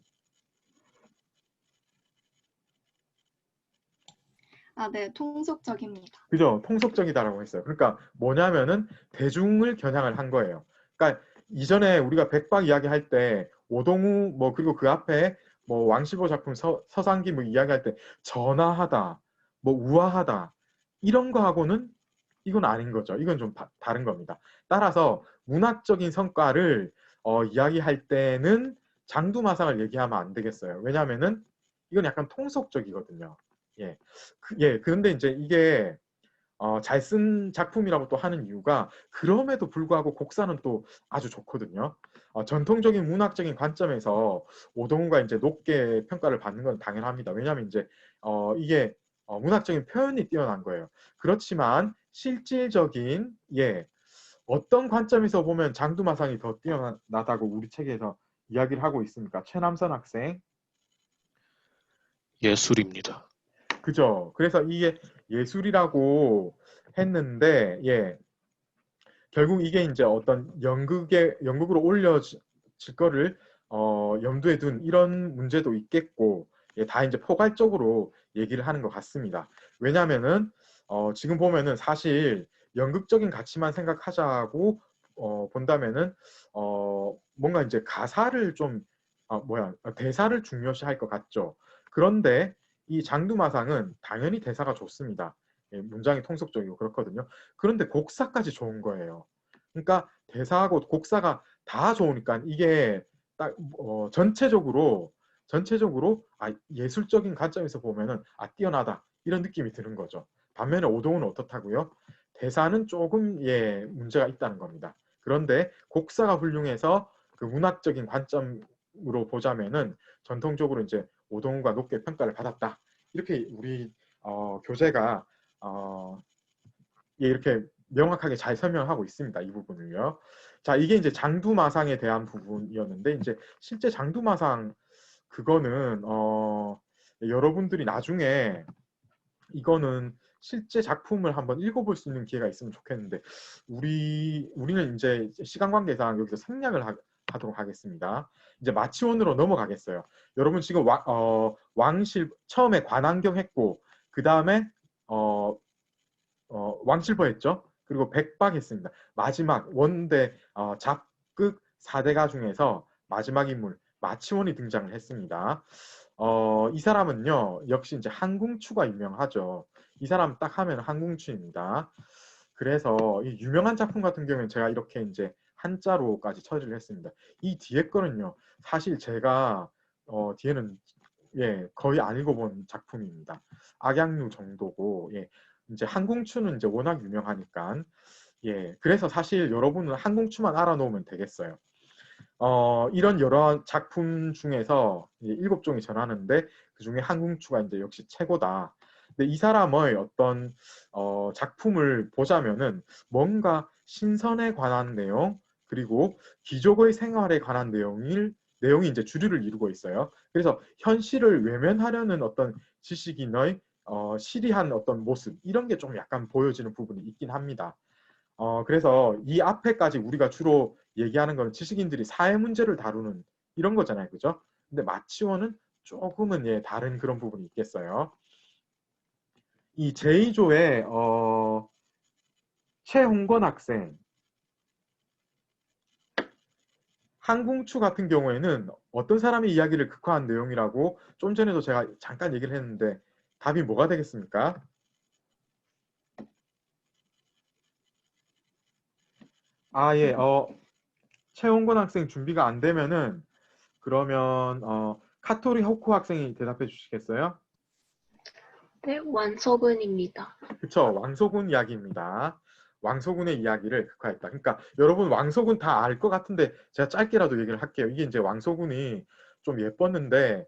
네, 통속적입니다. 그죠? 통속적이다라고 했어요. 그러니까 뭐냐면은 대중을 겨냥을 한 거예요. 그러니까 이전에 우리가 백박 이야기할 때 오동우 뭐 그리고 그 앞에 뭐 왕실보 작품 서상기 뭐 이야기할 때 전화하다, 뭐 우아하다 이런 거하고는 이건 아닌 거죠. 이건 좀 다른 겁니다. 따라서 문학적인 성과를 이야기할 때는 장두마상을 얘기하면 안 되겠어요. 왜냐하면은 이건 약간 통속적이거든요. 예, 그런데 이제 이게 잘 쓴 작품이라고 또 하는 이유가 그럼에도 불구하고 곡사는 또 아주 좋거든요. 전통적인 문학적인 관점에서 오동훈가 이제 높게 평가를 받는 건 당연합니다. 왜냐하면 이제 이게 문학적인 표현이 뛰어난 거예요. 그렇지만 실질적인 어떤 관점에서 보면 장두마상이 더 뛰어나다고 우리 책에서 이야기를 하고 있습니까? 최남선 학생. 예술입니다. 그죠? 그래서 이게 예술이라고 했는데 결국 이게 이제 어떤 연극으로 올려질 거를 염두에 둔 이런 문제도 있겠고 다 이제 포괄적으로 얘기를 하는 것 같습니다. 왜냐하면은 지금 보면은 사실 연극적인 가치만 생각하자고 본다면은 뭔가 이제 가사를 좀 대사를 중요시할 것 같죠. 그런데 이 장두마상은 당연히 대사가 좋습니다. 문장이 통속적이고 그렇거든요. 그런데 곡사까지 좋은 거예요. 그러니까 대사하고 곡사가 다 좋으니까 이게 딱 전체적으로 예술적인 관점에서 보면은 뛰어나다 이런 느낌이 드는 거죠. 반면에 오동은 어떻다고요? 대사는 조금 문제가 있다는 겁니다. 그런데 곡사가 훌륭해서 그 문학적인 관점으로 보자면은 전통적으로 이제 오동훈과 높게 평가를 받았다. 이렇게 우리 교재가 이렇게 명확하게 잘 설명하고 있습니다. 이 부분을요. 자, 이게 이제 장두마상에 대한 부분이었는데 이제 실제 장두마상 그거는 여러분들이 나중에 이거는 실제 작품을 한번 읽어볼 수 있는 기회가 있으면 좋겠는데 우리는 이제 시간 관계상 여기서 생략을 하도록 하겠습니다. 이제 마치원으로 넘어가겠어요. 여러분 지금 처음에 관안경 했고 그 다음에 왕실버 했죠. 그리고 백박 했습니다. 마지막 원대 잡극 4대가 중에서 마지막 인물 마치원이 등장을 했습니다. 이 사람은요 역시 이제 한궁추가 유명하죠. 이 사람 딱 하면 한궁추입니다. 그래서 이 유명한 작품 같은 경우는 제가 이렇게 이제 한자로까지 처리를 했습니다. 이 뒤에 거는요 사실 제가 뒤에는 거의 안 읽어본 작품입니다. 악양류 정도고 이제 한궁추는 이제 워낙 유명하니까 그래서 사실 여러분은 한궁추만 알아놓으면 되겠어요. 이런 여러 작품 중에서 7종이 전하는데 그 중에 한궁추가 이제 역시 최고다. 근데 이 사람의 어떤 작품을 보자면은 뭔가 신선에 관한 내용 그리고 귀족의 생활에 관한 내용이 이제 주류를 이루고 있어요. 그래서 현실을 외면하려는 어떤 지식인의 시리한 어떤 모습 이런 게 좀 약간 보여지는 부분이 있긴 합니다. 그래서 이 앞에까지 우리가 주로 얘기하는 건 지식인들이 사회 문제를 다루는 이런 거잖아요. 그죠? 근데 마치원은 조금은 다른 그런 부분이 있겠어요. 이 제2조의 최홍건 학생 한궁추 같은 경우에는 어떤 사람의 이야기를 극화한 내용이라고 좀 전에도 제가 잠깐 얘기를 했는데 답이 뭐가 되겠습니까? 최홍건 학생 준비가 안 되면은 그러면 카토리 호코 학생이 대답해 주시겠어요? 네, 왕소근입니다. 그쵸, 왕소군 이야기입니다. 왕소군의 이야기를 극화했다. 그러니까 여러분 왕소군 다 알 것 같은데 제가 짧게라도 얘기를 할게요. 이게 이제 왕소군이 좀 예뻤는데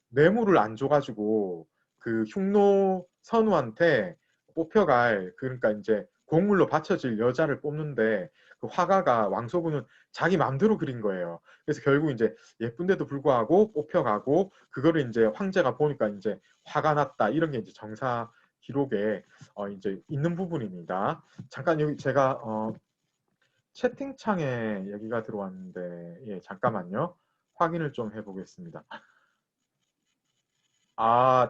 뇌물을 안 줘가지고 그 흉노 선우한테 뽑혀갈 그러니까 이제 공물로 바쳐질 여자를 뽑는데 그 화가가 왕소군은 자기 마음대로 그린 거예요. 그래서 결국 이제 예쁜데도 불구하고 뽑혀가고 그거를 이제 황제가 보니까 이제 화가 났다 이런 게 이제 정사 기록에 이제 있는 부분입니다. 잠깐 여기 제가 채팅창에 얘기가 들어왔는데 잠깐만요. 확인을 좀 해보겠습니다.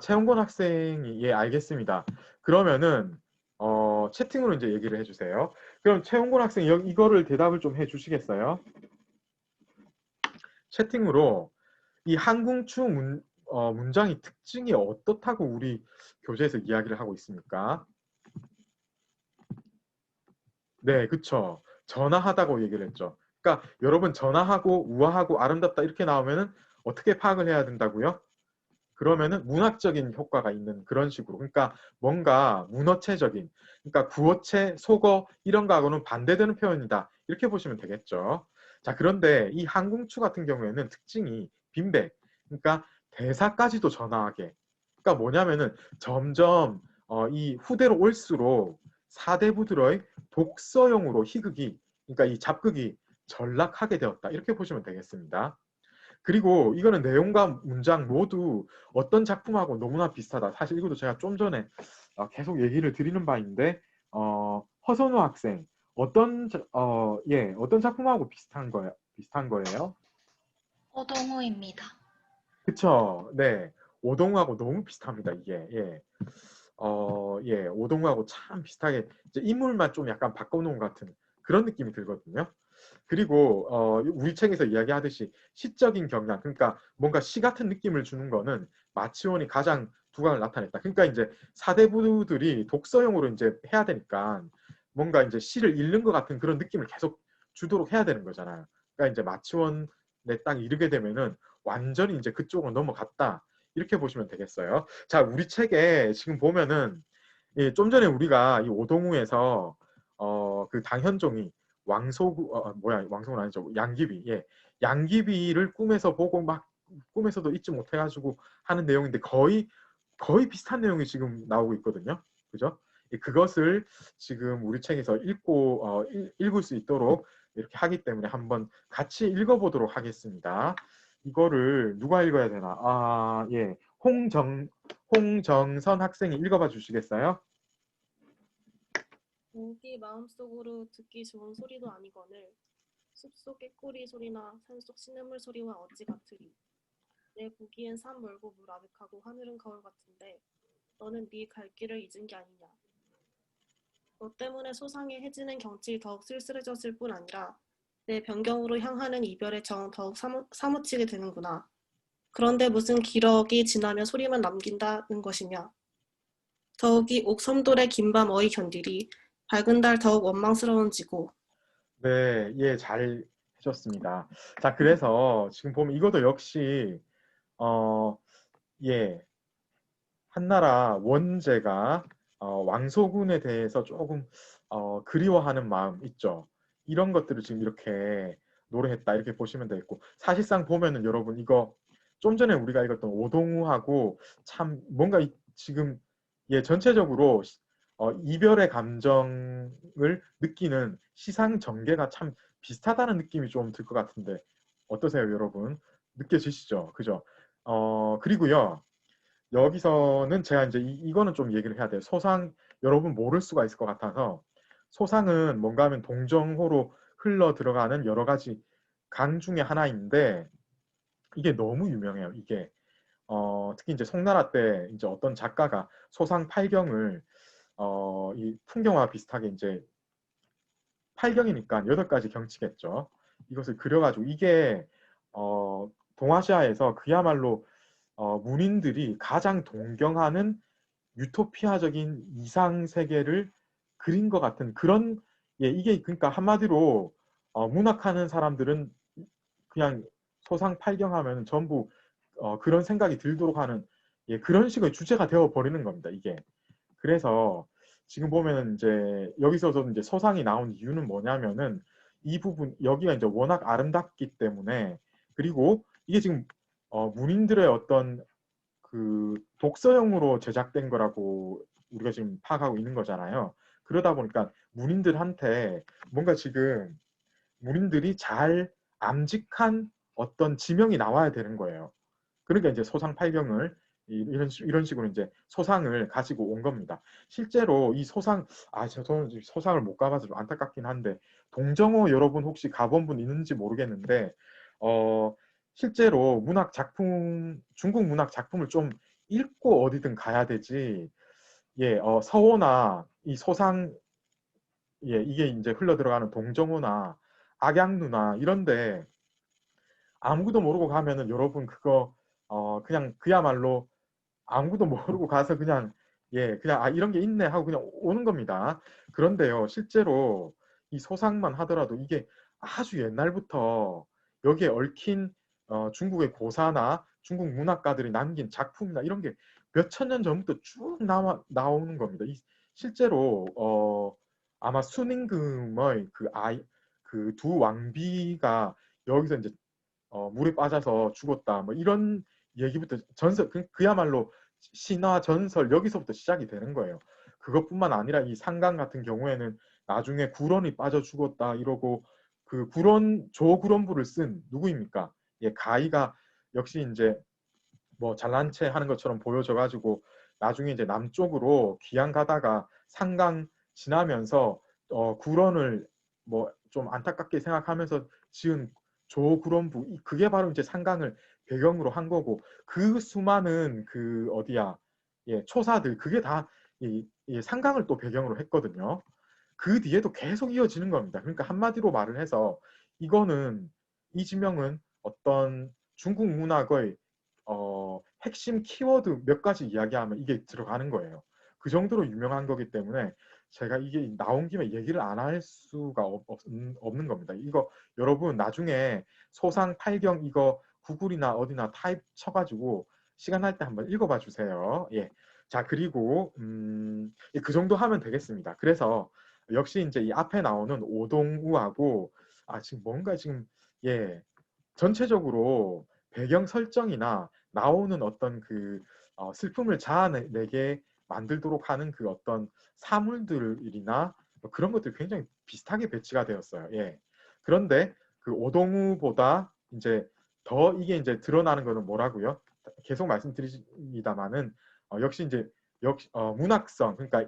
최홍건 학생이 알겠습니다. 그러면은 채팅으로 이제 얘기를 해주세요. 그럼 최홍건 학생 이거를 대답을 좀 해주시겠어요? 채팅으로 이 한궁추 문장의 특징이 어떻다고 우리 교재에서 이야기를 하고 있습니까? 네, 그쵸. 전하하다고 얘기를 했죠. 그러니까 여러분 전화하고 우아하고 아름답다 이렇게 나오면은 어떻게 파악을 해야 된다고요? 그러면은 문학적인 효과가 있는 그런 식으로. 그러니까 뭔가 문어체적인, 그러니까 구어체, 속어 이런 거하고는 반대되는 표현이다. 이렇게 보시면 되겠죠. 자, 그런데 이 항공추 같은 경우에는 특징이 빈백, 그러니까 대사까지도 전하게. 그러니까 뭐냐면은 점점 이 후대로 올수록 사대부들의 독서용으로 희극이, 그러니까 이 잡극이 전락하게 되었다. 이렇게 보시면 되겠습니다. 그리고 이거는 내용과 문장 모두 어떤 작품하고 너무나 비슷하다. 사실 이것도 제가 좀 전에 계속 얘기를 드리는 바인데 허선우 학생 어떤 작품하고 비슷한 거예요? 오동우입니다. 그쵸? 네, 오동우하고 너무 비슷합니다. 이게 오동우하고 참 비슷하게 이제 인물만 좀 약간 바꿔놓은 것 같은 그런 느낌이 들거든요. 그리고 우리 책에서 이야기하듯이 시적인 경향, 그러니까 뭔가 시 같은 느낌을 주는 거는 마치원이 가장 두각을 나타냈다. 그러니까 이제 사대부들이 독서용으로 이제 해야 되니까 뭔가 이제 시를 읽는 것 같은 그런 느낌을 계속 주도록 해야 되는 거잖아요. 그러니까 이제 마치원에 딱 이르게 되면은 완전히 이제 그쪽으로 넘어갔다. 이렇게 보시면 되겠어요. 자, 우리 책에 지금 보면은 좀 전에 우리가 이 오동우에서 그 당현종이 왕소는 아니죠. 양귀비. 예. 양귀비를 꿈에서 보고 막 꿈에서도 잊지 못해가지고 하는 내용인데 거의 비슷한 내용이 지금 나오고 있거든요. 그죠? 그것을 지금 우리 책에서 읽을 수 있도록 이렇게 하기 때문에 한번 같이 읽어보도록 하겠습니다. 이거를 누가 읽어야 되나? 예. 홍정선 학생이 읽어봐 주시겠어요? 공기 마음속으로 듣기 좋은 소리도 아니거늘 숲속 꾀꼬리 소리나 산속 시냇물 소리와 어찌 같으리. 내 보기엔 산 멀고 물 아득하고 하늘은 거울 같은데 너는 네 갈 길을 잊은 게 아니냐. 너 때문에 소상히 해지는 경치 더욱 쓸쓸해졌을 뿐 아니라 내 변경으로 향하는 이별의 정 더욱 사무치게 되는구나. 그런데 무슨 기러기 지나면 소리만 남긴다는 것이냐. 더욱이 옥섬돌의 긴 밤 어이 견디리. 밝은 달 더욱 원망스러운지고. 네, 예, 잘 해줬습니다. 자, 그래서 지금 보면 이것도 역시 한나라 원제가 왕소군에 대해서 조금 그리워하는 마음 있죠. 이런 것들을 지금 이렇게 노래했다 이렇게 보시면 되겠고, 사실상 보면은 여러분 이거 좀 전에 우리가 읽었던 오동우하고 참 뭔가 지금 전체적으로 이별의 감정을 느끼는 시상 전개가 참 비슷하다는 느낌이 좀 들 것 같은데 어떠세요, 여러분? 느껴지시죠? 그죠? 그리고요. 여기서는 제가 이제 이거는 좀 얘기를 해야 돼요. 소상 여러분 모를 수가 있을 것 같아서 소상은 뭔가 하면 동정호로 흘러 들어가는 여러 가지 강 중에 하나인데 이게 너무 유명해요. 이게 특히 이제 송나라 때 이제 어떤 작가가 소상 팔경을 이 풍경화 비슷하게 이제 8경이니까 8가지 경치겠죠. 이것을 그려가지고 이게 동아시아에서 그야말로 문인들이 가장 동경하는 유토피아적인 이상 세계를 그린 것 같은 그런 이게 그러니까 한마디로 문학하는 사람들은 그냥 소상팔경하면 전부 그런 생각이 들도록 하는 그런 식의 주제가 되어 버리는 겁니다. 이게 그래서 지금 보면은 이제 여기서도 이제 소상이 나온 이유는 뭐냐면은 이 부분 여기가 이제 워낙 아름답기 때문에 그리고 이게 지금 문인들의 어떤 그 독서용으로 제작된 거라고 우리가 지금 파악하고 있는 거잖아요. 그러다 보니까 문인들한테 뭔가 지금 문인들이 잘 암직한 어떤 지명이 나와야 되는 거예요. 그러니까 이제 소상팔경을 이런 식으로 이제 소상을 가지고 온 겁니다. 실제로 이 소상, 저는 소상을 못 가봐서 좀 안타깝긴 한데 동정호 여러분 혹시 가본 분 있는지 모르겠는데 실제로 문학 작품, 중국 문학 작품을 좀 읽고 어디든 가야 되지. 서호나 이 소상, 이게 이제 흘러 들어가는 동정호나 악양루나 이런데 아무것도 모르고 가면은 여러분 그거 그냥 그야말로 아무것도 모르고 가서 그냥 그냥 이런 게 있네 하고 그냥 오는 겁니다. 그런데요, 실제로 이 소상만 하더라도 이게 아주 옛날부터 여기에 얽힌 중국의 고사나 중국 문학가들이 남긴 작품이나 이런 게 몇천 년 전부터 쭉 나오는 겁니다. 실제로 아마 순임금의 그 두 왕비가 여기서 이제 물에 빠져서 죽었다 뭐 이런 얘기부터 전설 그야말로 신화 전설 여기서부터 시작이 되는 거예요. 그것뿐만 아니라 이 상강 같은 경우에는 나중에 구런이 빠져 죽었다 이러고 그 조구런부를 쓴 누구입니까? 예, 가희가 역시 이제 뭐 잘난 체 하는 것처럼 보여져 가지고 나중에 이제 남쪽으로 귀양 가다가 상강 지나면서 구런을 뭐 좀 안타깝게 생각하면서 지은 조구런부 그게 바로 이제 상강을 배경으로 한 거고 그 수많은 그 어디야 초사들 그게 다 이 상강을 또 배경으로 했거든요. 그 뒤에도 계속 이어지는 겁니다. 그러니까 한마디로 말을 해서 이거는 이 지명은 어떤 중국 문학의 핵심 키워드 몇 가지 이야기하면 이게 들어가는 거예요. 그 정도로 유명한 거기 때문에 제가 이게 나온 김에 얘기를 안 할 수가 없는 겁니다. 이거 여러분 나중에 소상 팔경 이거 구글이나 어디나 타입 쳐가지고 시간 날 때 한번 읽어봐 주세요. 예. 자 그리고 그 정도 하면 되겠습니다. 그래서 역시 이제 이 앞에 나오는 오동우하고 지금 뭔가 지금 전체적으로 배경 설정이나 나오는 어떤 그 슬픔을 자아내게 만들도록 하는 그 어떤 사물들이나 뭐 그런 것들이 굉장히 비슷하게 배치가 되었어요. 예. 그런데 그 오동우보다 이제 더 이게 이제 드러나는 거는 뭐라고요? 계속 말씀드립니다만은 역시 이제 문학성 그러니까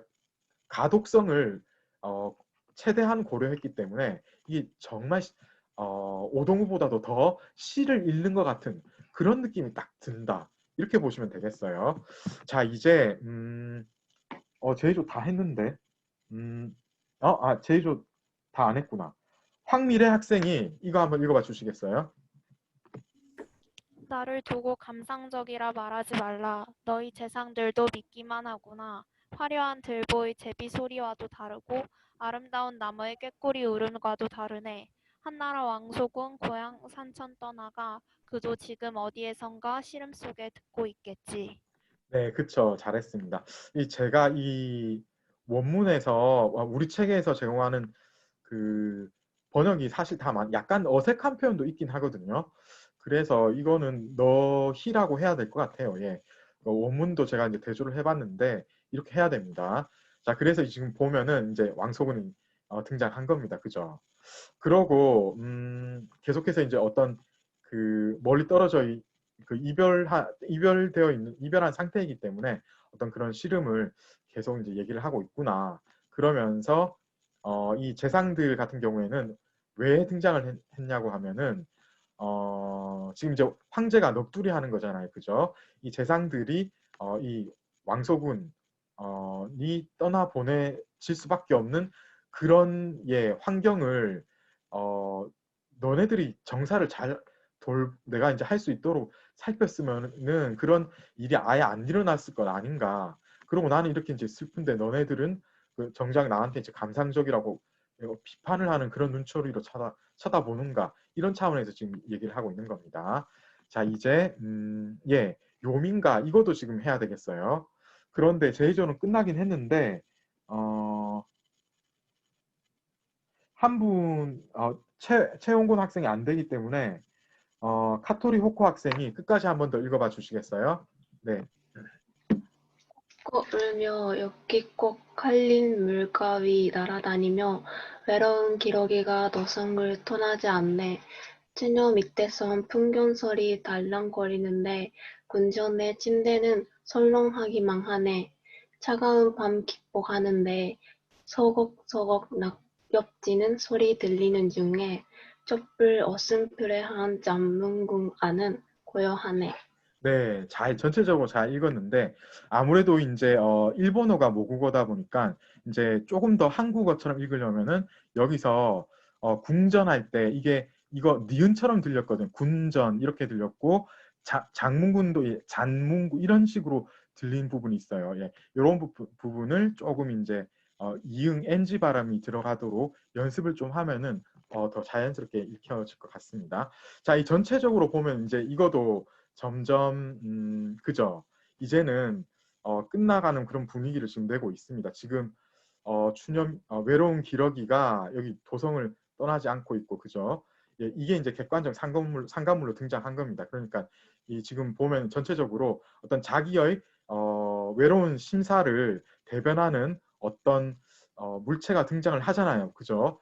가독성을 최대한 고려했기 때문에 이게 정말 오동우보다도 더 시를 읽는 것 같은 그런 느낌이 딱 든다. 이렇게 보시면 되겠어요. 자 이제 제이조 다 했는데 제이조 다 안 했구나. 황미래 학생이 이거 한번 읽어봐 주시겠어요? 나를 두고 감상적이라 말하지 말라. 너희 재상들도 믿기만 하구나. 화려한 들보의 제비 소리와도 다르고 아름다운 나무의 꾀꼬리 울음과도 다르네. 한나라 왕소군 고향 산천 떠나가 그도 지금 어디에선가 시름 속에 듣고 있겠지. 네, 그쵸. 잘했습니다. 제가 이 원문에서 우리 책에서 제공하는 그 번역이 사실 다 약간 어색한 표현도 있긴 하거든요. 그래서 이거는 너희라고 해야 될 것 같아요. 예. 원문도 제가 이제 대조를 해봤는데 이렇게 해야 됩니다. 자, 그래서 지금 보면은 이제 왕소군이 등장한 겁니다. 그죠? 그러고 계속해서 이제 어떤 그 멀리 떨어져 그 이별되어 있는 이별한 상태이기 때문에 어떤 그런 시름을 계속 이제 얘기를 하고 있구나. 그러면서 이 재상들 같은 경우에는 왜 등장을 했냐고 하면은 지금 이제 황제가 넋두리 하는 거잖아요. 그죠? 이 재상들이 이 왕소군이 떠나 보내질 수밖에 없는 그런 환경을 너네들이 정사를 잘 내가 이제 할 수 있도록 살폈으면은 그런 일이 아예 안 일어났을 것 아닌가. 그리고 나는 이렇게 이제 슬픈데 너네들은 그 정작 나한테 이제 감상적이라고 비판을 하는 그런 눈초리로 쳐다보는가 이런 차원에서 지금 얘기를 하고 있는 겁니다. 자 이제 요민가 이것도 지금 해야 되겠어요. 그런데 제이조는 끝나긴 했는데 한 분 최용곤 학생이 안 되기 때문에 카토리 호코 학생이 끝까지 한 번 더 읽어봐 주시겠어요? 네. 울며 엽기꼭 칼린 물가 위 날아다니며 외로운 기러기가 너성을 떠나지 않네. 처녀 밑에선 풍경설이 달랑거리는데 군전의 침대는 설렁하기만 하네. 차가운 밤 기복하는데 서걱서걱 낙엽지는 소리 들리는 중에 촛불 어슴푸레한 잠문궁 안은 고요하네. 네, 전체적으로 잘 읽었는데, 아무래도 이제, 일본어가 모국어다 보니까, 이제 조금 더 한국어처럼 읽으려면은, 여기서, 궁전할 때, 이거 니은처럼 들렸거든. 군전, 이렇게 들렸고, 장문군도, 잔문구, 이런 식으로 들린 부분이 있어요. 예, 이런 부분을 조금 이제, 이응, NG 발음이 들어가도록 연습을 좀 하면은 더 자연스럽게 읽혀질 것 같습니다. 자, 이 전체적으로 보면 이제 이거도 점점 그죠? 이제는 끝나가는 그런 분위기를 지금 내고 있습니다. 지금 외로운 기러기가 여기 도성을 떠나지 않고 있고, 그죠? 예, 이게 이제 객관적 상관물로 등장한 겁니다. 그러니까 이 지금 보면 전체적으로 어떤 자기의 외로운 심사를 대변하는 어떤 물체가 등장을 하잖아요. 그죠?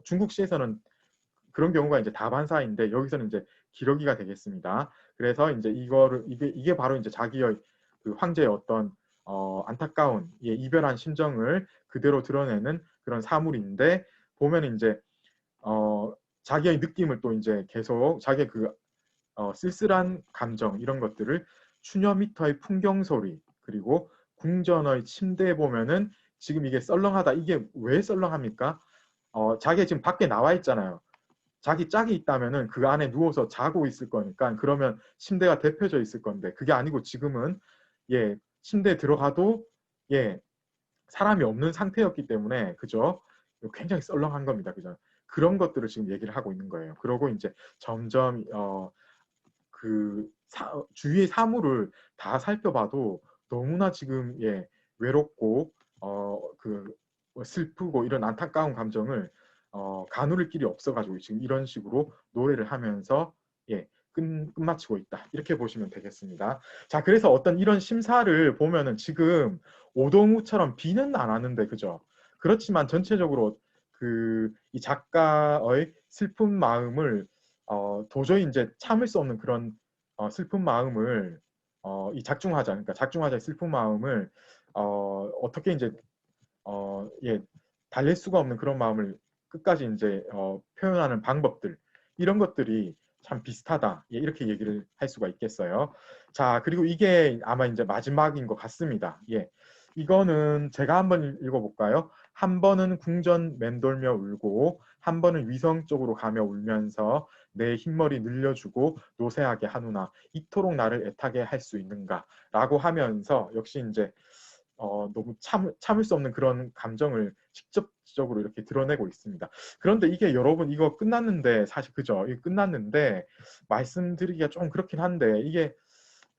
중국 시에서는 그런 경우가 이제 다반사인데 여기서는 이제 기러기가 되겠습니다. 그래서 이제 이게 바로 이제 자기의 그 황제의 어떤 안타까운 이별한 심정을 그대로 드러내는 그런 사물인데, 보면 이제 자기의 느낌을 또 이제 계속 자기의 그 쓸쓸한 감정 이런 것들을 추녀 미터의 풍경 소리, 그리고 궁전의 침대에 보면은 지금 이게 썰렁하다. 이게 왜 썰렁합니까? 자기가 지금 밖에 나와 있잖아요. 자기 짝이 있다면은 그 안에 누워서 자고 있을 거니까, 그러면 침대가 데펴져 있을 건데 그게 아니고 지금은 침대에 들어가도 사람이 없는 상태였기 때문에, 그죠? 굉장히 썰렁한 겁니다. 그죠? 그런 것들을 지금 얘기를 하고 있는 거예요. 그러고 이제 점점 주위의 사물을 다 살펴봐도 너무나 지금 외롭고 슬프고 이런 안타까운 감정을 가누릴 길이 없어가지고 지금 이런 식으로 노래를 하면서 끝마치고 있다. 이렇게 보시면 되겠습니다. 자, 그래서 어떤 이런 심사를 보면은 지금 오동우처럼 비는 안 하는데, 그죠? 그렇지만 전체적으로 이 작가의 슬픈 마음을 도저히 이제 참을 수 없는 그런 슬픈 마음을 이 작중화자, 그러니까 작중화자의 슬픈 마음을 어떻게 이제 달랠 수가 없는 그런 마음을 끝까지 이제 표현하는 방법들, 이런 것들이 참 비슷하다. 이렇게 얘기를 할 수가 있겠어요. 자, 그리고 이게 아마 이제 마지막인 것 같습니다. 이거는 제가 한번 읽어볼까요? 한 번은 궁전 맴돌며 울고 한 번은 위성 쪽으로 가며 울면서 내 흰머리 늘려주고 노쇠하게 하누나 이토록 나를 애타게 할 수 있는가 라고 하면서 역시 이제 너무 참을 수 없는 그런 감정을 직접적으로 이렇게 드러내고 있습니다. 그런데 이게 여러분 이거 끝났는데, 사실 그죠? 이거 끝났는데 말씀드리기가 좀 그렇긴 한데, 이게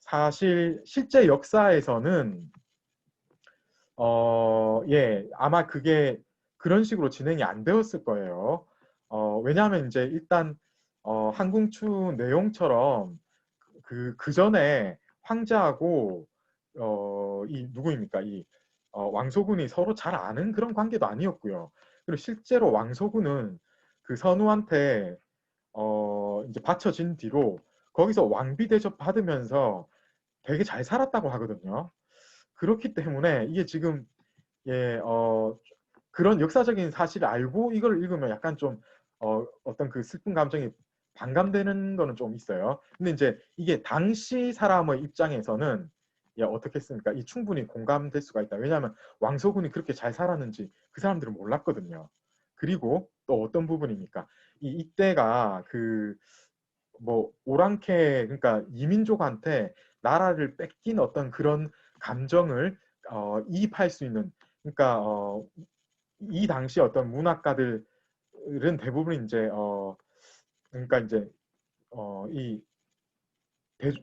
사실 실제 역사에서는 아마 그게 그런 식으로 진행이 안 되었을 거예요. 왜냐하면 이제 일단 한궁추 내용처럼 그 전에 황제하고 이 누구입니까? 왕소군이 서로 잘 아는 그런 관계도 아니었고요. 그리고 실제로 왕소군은 그 선우한테 이제 바쳐진 뒤로 거기서 왕비 대접 받으면서 되게 잘 살았다고 하거든요. 그렇기 때문에 이게 지금 그런 역사적인 사실을 알고 이걸 읽으면 약간 좀 어떤 그 슬픈 감정이 반감되는 거는 좀 있어요. 근데 이제 이게 당시 사람의 입장에서는 어떻게 했습니까? 이 충분히 공감될 수가 있다. 왜냐하면 왕소군이 그렇게 잘 살았는지 그 사람들은 몰랐거든요. 그리고 또 어떤 부분입니까? 이때가 뭐 오랑캐, 그러니까 이민족한테 나라를 뺏긴 어떤 그런 감정을 이입할 수 있는, 그러니까 이 당시 어떤 문학가들은 대부분 이제 그러니까 이제 이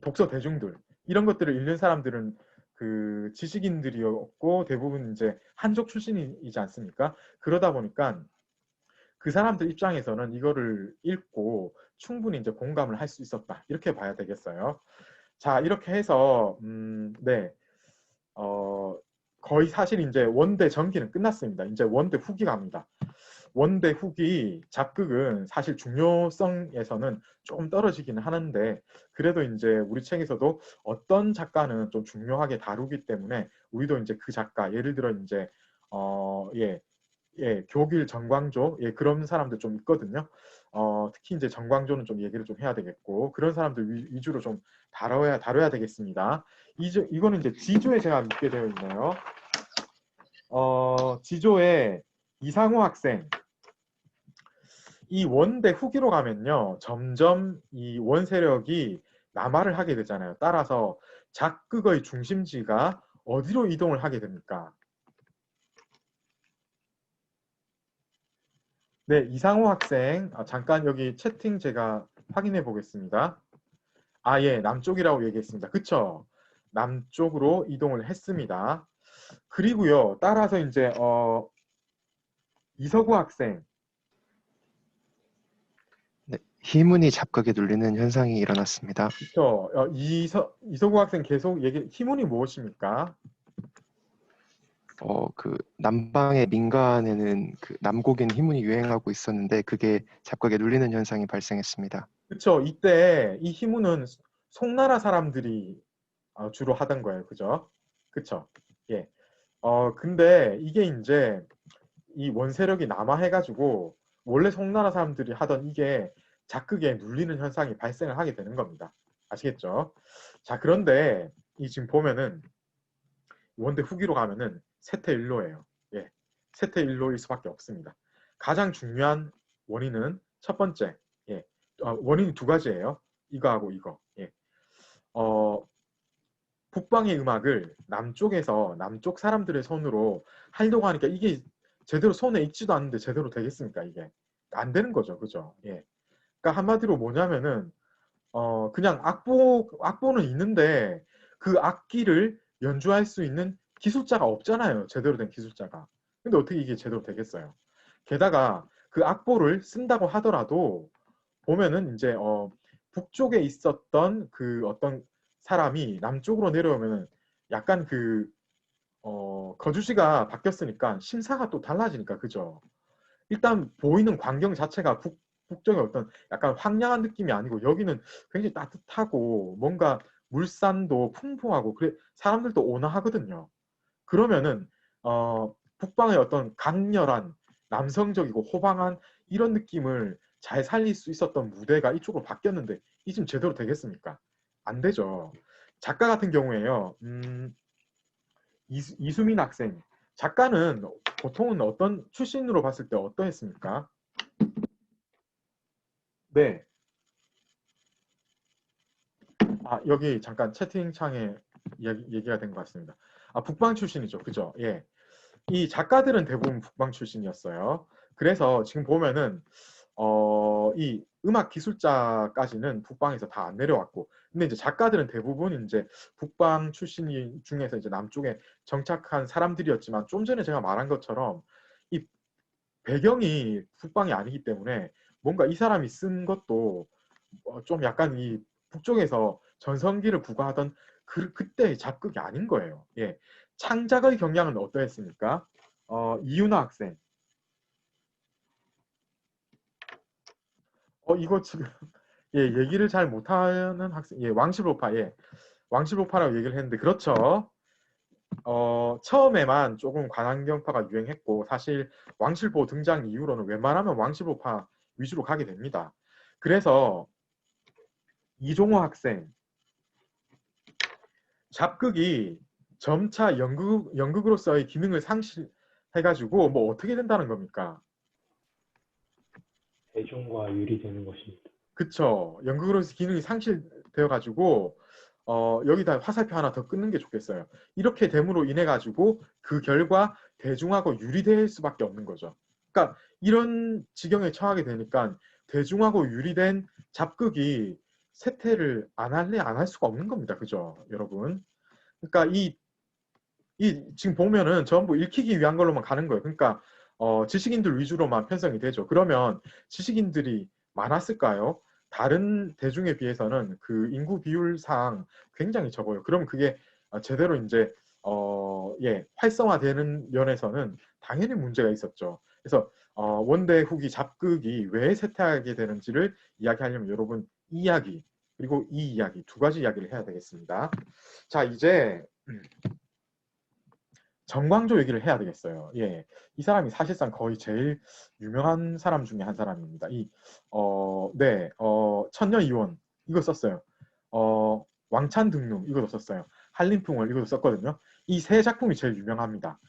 독서 대중들, 이런 것들을 읽는 사람들은 그 지식인들이었고 대부분 이제 한족 출신이지 않습니까? 그러다 보니까 그 사람들 입장에서는 이거를 읽고 충분히 이제 공감을 할 수 있었다. 이렇게 봐야 되겠어요. 자, 이렇게 해서 거의 사실 이제 원대 전기는 끝났습니다. 이제 원대 후기 갑니다. 원대 후기 작극은 사실 중요성에서는 조금 떨어지기는 하는데, 그래도 이제 우리 책에서도 어떤 작가는 좀 중요하게 다루기 때문에 우리도 이제 그 작가, 예를 들어 이제 교길 정광조, 그런 사람들 좀 있거든요. 특히 이제 정광조는 좀 얘기를 좀 해야 되겠고, 그런 사람들 위주로 좀 다뤄야 되겠습니다. 이거는 이제 지조에 제가 묻게 되어 있네요. 지조에 이상호 학생, 이 원대 후기로 가면요, 점점 이 원세력이 남하를 하게 되잖아요. 따라서 작극의 중심지가 어디로 이동을 하게 됩니까? 네, 이상호 학생, 잠깐 여기 채팅 제가 확인해 보겠습니다. 아, 예, 남쪽이라고 얘기했습니다. 그쵸? 남쪽으로 이동을 했습니다. 그리고요, 따라서 이제 이서구 학생, 네, 희문이 잡극에 눌리는 현상이 일어났습니다. 그쵸? 이서구 학생 계속 희문이 무엇입니까? 그 남방의 민간에는 그 남곡인 희문이 유행하고 있었는데 그게 잡극에 눌리는 현상이 발생했습니다. 그쵸? 이때 이 희문은 송나라 사람들이 주로 하던 거예요. 그죠? 그쵸? 예. 근데 이게 이제 이 원세력이 남하해가지고 원래 송나라 사람들이 하던 이게 잡극에 눌리는 현상이 발생을 하게 되는 겁니다. 아시겠죠? 자, 그런데 이 지금 보면은 원대 후기로 가면은 세태일로예요. 예. 세태일로일 수밖에 없습니다. 가장 중요한 원인은 첫 번째, 예. 원인이 두 가지예요. 이거하고 이거. 예. 북방의 음악을 남쪽에서 남쪽 사람들의 손으로 하려고 하니까 이게 제대로 손에 익지도 않는데 제대로 되겠습니까? 이게 안 되는 거죠, 그죠? 예. 그러니까 한마디로 뭐냐면은 그냥 악보는 있는데 그 악기를 연주할 수 있는 기술자가 없잖아요, 제대로 된 기술자가. 근데 어떻게 이게 제대로 되겠어요? 게다가 그 악보를 쓴다고 하더라도 보면은 이제 북쪽에 있었던 그 어떤 사람이 남쪽으로 내려오면은 약간 그 거주지가 바뀌었으니까 심사가 또 달라지니까, 그죠? 일단 보이는 광경 자체가 북쪽의 어떤 약간 황량한 느낌이 아니고 여기는 굉장히 따뜻하고 뭔가 물산도 풍부하고 그래 사람들도 온화하거든요. 그러면은 북방의 어떤 강렬한 남성적이고 호방한 이런 느낌을 잘 살릴 수 있었던 무대가 이쪽으로 바뀌었는데 이 지금 제대로 되겠습니까? 안 되죠. 작가 같은 경우에요. 이수민 학생. 작가는 보통은 어떤 출신으로 봤을 때 어떠했습니까? 네. 여기 잠깐 채팅창에 얘기가 된 것 같습니다. 북방 출신이죠. 그죠? 예. 이 작가들은 대부분 북방 출신이었어요. 그래서 지금 보면은 이 음악 기술자까지는 북방에서 다 안 내려왔고, 근데 이제 작가들은 대부분 이제 북방 출신 중에서 이제 남쪽에 정착한 사람들이었지만 좀 전에 제가 말한 것처럼 이 배경이 북방이 아니기 때문에 뭔가 이 사람이 쓴 것도 좀 약간 이 북쪽에서 전성기를 부과하던 그때의 잡극이 아닌 거예요. 예. 창작의 경향은 어떠했습니까? 이윤아 학생. 이거 지금 예, 얘기를 잘 못하는 학생. 예, 왕실로파. 예. 왕실로파라고 얘기를 했는데 그렇죠. 처음에만 조금 관안경파가 유행했고 사실 왕실보 등장 이후로는 웬만하면 왕실보파 위주로 가게 됩니다. 그래서 이종호 학생, 잡극이 점차 연극으로서의 기능을 상실해가지고 뭐 어떻게 된다는 겁니까? 대중과 유리되는 것입니다. 그쵸. 연극으로서 기능이 상실되어가지고 여기다 화살표 하나 더 끊는 게 좋겠어요. 이렇게 됨으로 인해 가지고 그 결과 대중하고 유리될 수밖에 없는 거죠. 그러니까 이런 지경에 처하게 되니까 대중하고 유리된 잡극이 세태를 안 할래 안 할 수가 없는 겁니다. 그죠, 여러분? 그러니까 이 지금 보면은 전부 읽히기 위한 걸로만 가는 거예요. 그러니까 지식인들 위주로만 편성이 되죠. 그러면 지식인들이 많았을까요? 다른 대중에 비해서는 그 인구 비율상 굉장히 적어요. 그럼 그게 제대로 이제 활성화되는 면에서는 당연히 문제가 있었죠. 그래서 원대 후기 잡극이 왜 쇠퇴하게 되는지를 이야기하려면 여러분 이 이야기 그리고 이 이야기 두 가지 이야기를 해야 되겠습니다. 자, 이제 정광조 얘기를 해야 되겠어요. 예, 이 사람이 사실상 거의 제일 유명한 사람 중에 한 사람입니다. 천녀이원 이거 썼어요. 왕찬등룸 이것도 썼어요. 한림풍월 이것도 썼거든요. 이 세 작품이 제일 유명합니다.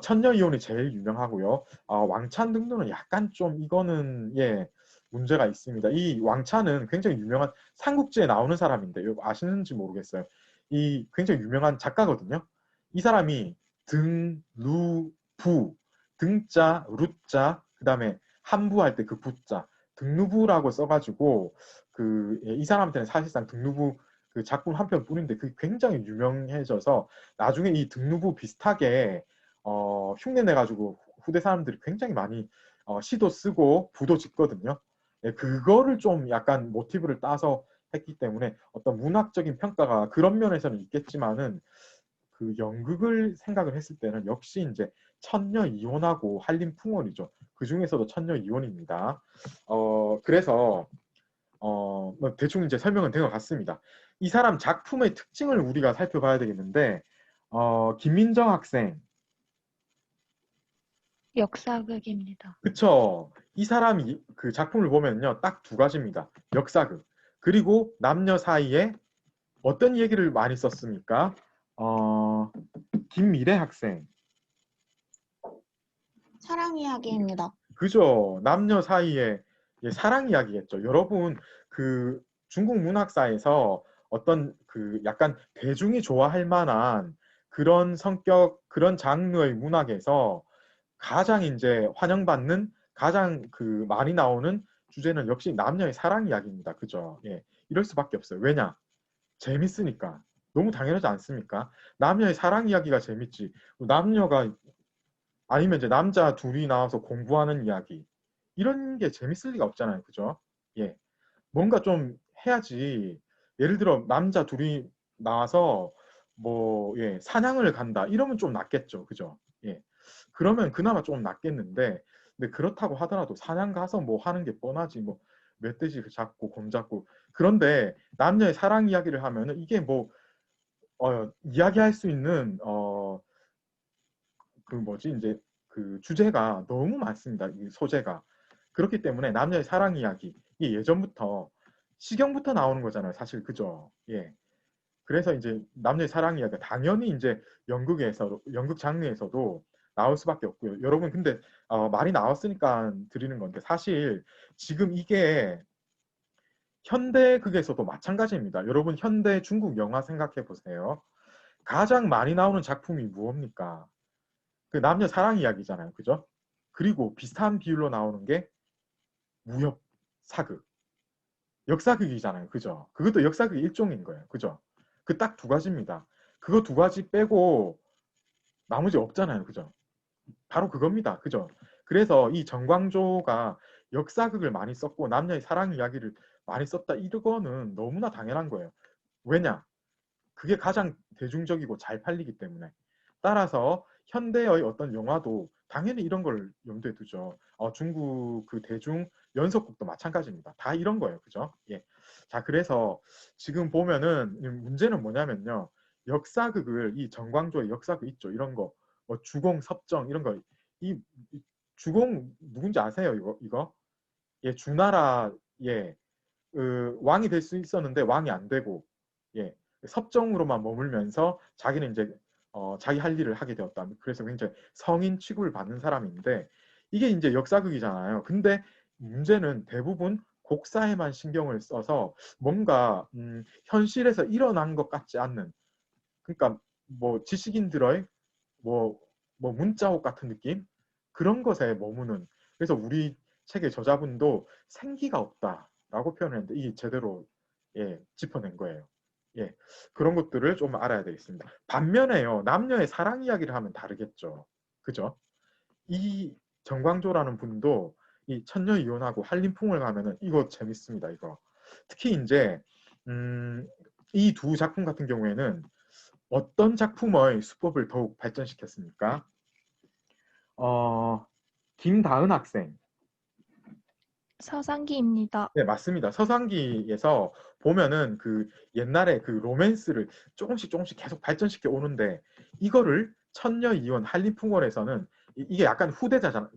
천녀이원이 제일 유명하고요. 왕찬등룸은 약간 좀 이거는 문제가 있습니다. 이 왕찬은 굉장히 유명한 삼국지에 나오는 사람인데 이거 아시는지 모르겠어요. 이 굉장히 유명한 작가거든요. 이 사람이 등, 루, 부, 등자, 루자, 그 다음에 한부할 때 그 부자 등루부라고 써가지고 이 사람한테는 사실상 등루부 그 작품 한 편뿐인데 그게 굉장히 유명해져서 나중에 이 등루부 비슷하게 흉내 내가지고 후대 사람들이 굉장히 많이 시도 쓰고 부도 짓거든요. 예, 그거를 좀 약간 모티브를 따서 했기 때문에 어떤 문학적인 평가가 그런 면에서는 있겠지만은 그 연극을 생각을 했을 때는 역시 이제 천녀 이혼하고 한림풍월이죠. 그 중에서도 천녀 이혼입니다. 그래서 뭐 대충 이제 설명은 된 것 같습니다. 이 사람 작품의 특징을 우리가 살펴봐야 되겠는데 김민정 학생 역사극입니다. 그쵸. 이 사람이 그 작품을 보면요 딱 두 가지입니다. 역사극 그리고 남녀 사이에 어떤 얘기를 많이 썼습니까? 김미래 학생 사랑 이야기입니다. 그죠. 남녀 사이에 사랑 이야기겠죠. 여러분 그 중국 문학사에서 어떤 그 약간 대중이 좋아할 만한 그런 성격 그런 장르의 문학에서 가장 이제 환영받는 가장 그 많이 나오는 주제는 역시 남녀의 사랑 이야기입니다. 그죠? 예. 이럴 수밖에 없어요. 왜냐? 재밌으니까. 너무 당연하지 않습니까? 남녀의 사랑 이야기가 재밌지. 남녀가 아니면 이제 남자 둘이 나와서 공부하는 이야기 이런 게 재밌을 리가 없잖아요. 그죠? 예. 뭔가 좀 해야지. 예를 들어 남자 둘이 나와서 뭐 사냥을 간다 이러면 좀 낫겠죠. 그죠? 예. 그러면 그나마 좀 낫겠는데 근데 그렇다고 하더라도 사냥 가서 뭐 하는 게 뻔하지 뭐 멧돼지 잡고 곰 잡고 그런데 남녀의 사랑 이야기를 하면은 이게 뭐 이야기할 수 있는 그 뭐지 이제 그 주제가 너무 많습니다. 이 소재가. 그렇기 때문에 남녀의 사랑 이야기 이게 예전부터 시경부터 나오는 거잖아요. 사실 그죠? 예. 그래서 이제 남녀의 사랑 이야기가 당연히 이제 연극 장르에서도 나올 수밖에 없고요. 여러분 근데 말이 나왔으니까 드리는 건데 사실 지금 이게 현대극에서도 마찬가지입니다. 여러분 현대 중국 영화 생각해 보세요. 가장 많이 나오는 작품이 무엇입니까? 그 남녀 사랑 이야기잖아요. 그죠? 그리고 비슷한 비율로 나오는 게 무협, 사극, 역사극이잖아요. 그죠? 그것도 역사극 일종인 거예요. 그죠? 그 딱 두 가지입니다. 그거 두 가지 빼고 나머지 없잖아요. 그죠? 바로 그겁니다. 그죠? 그래서 이 정광조가 역사극을 많이 썼고 남녀의 사랑 이야기를 많이 썼다 이거는 너무나 당연한 거예요. 왜냐? 그게 가장 대중적이고 잘 팔리기 때문에. 따라서 현대의 어떤 영화도 당연히 이런 걸 염두에 두죠. 중국 그 대중 연속극도 마찬가지입니다. 다 이런 거예요. 그죠? 예. 자, 그래서 지금 보면은 문제는 뭐냐면요. 역사극을 이 정광조의 역사극 있죠. 이런 거. 뭐 주공, 섭정 이런 거. 이 주공 누군지 아세요? 이거? 예, 주나라 왕이 될 수 있었는데 왕이 안 되고 예. 섭정으로만 머물면서 자기는 이제 자기 할 일을 하게 되었다. 그래서 굉장히 성인 취급을 받는 사람인데 이게 이제 역사극이잖아요. 근데 문제는 대부분 곡사에만 신경을 써서 뭔가 현실에서 일어난 것 같지 않는 그러니까 뭐 지식인들의 뭐 문자옥 같은 느낌 그런 것에 머무는 그래서 우리 책의 저자분도 생기가 없다라고 표현했는데 이게 제대로 짚어낸 거예요. 예, 그런 것들을 좀 알아야 되겠습니다. 반면에요, 남녀의 사랑 이야기를 하면 다르겠죠. 그죠? 이 정광조라는 분도 이 천녀 이혼하고 한림풍을 가면은 이거 재밌습니다. 이거 특히 이제 이 두 작품 같은 경우에는 어떤 작품의 수법을 더욱 발전시켰습니까? 김다은 학생. 서상기입니다. 네, 맞습니다. 서상기에서 보면은 그 옛날에 그 로맨스를 조금씩 계속 발전시켜 오는데 이거를 천녀 이혼 한림풍월에서는 이게 약간 후대자잖아.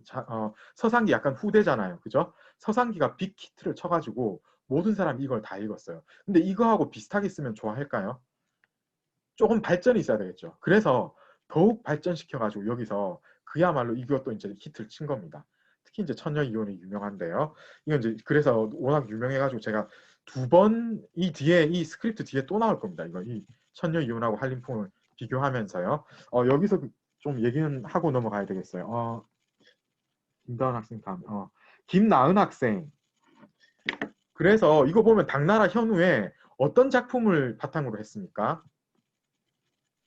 서상기 약간 후대잖아요. 그죠? 서상기가 빅히트를 쳐가지고 모든 사람이 이걸 다 읽었어요. 근데 이거하고 비슷하게 쓰면 좋아할까요? 조금 발전이 있어야 되겠죠. 그래서 더욱 발전시켜가지고 여기서 그야말로 이것도 이제 히트를 친 겁니다. 특히 이제 천녀 이혼이 유명한데요. 이건 이제 그래서 워낙 유명해가지고 제가 두 번 이 뒤에 이 스크립트 뒤에 또 나올 겁니다. 이거 이 천녀 이혼하고 한림풍을 비교하면서요. 여기서 좀 얘기는 하고 넘어가야 되겠어요. 김다은 학생 다음. 김나은 학생. 그래서 이거 보면 당나라 현우에 어떤 작품을 바탕으로 했습니까?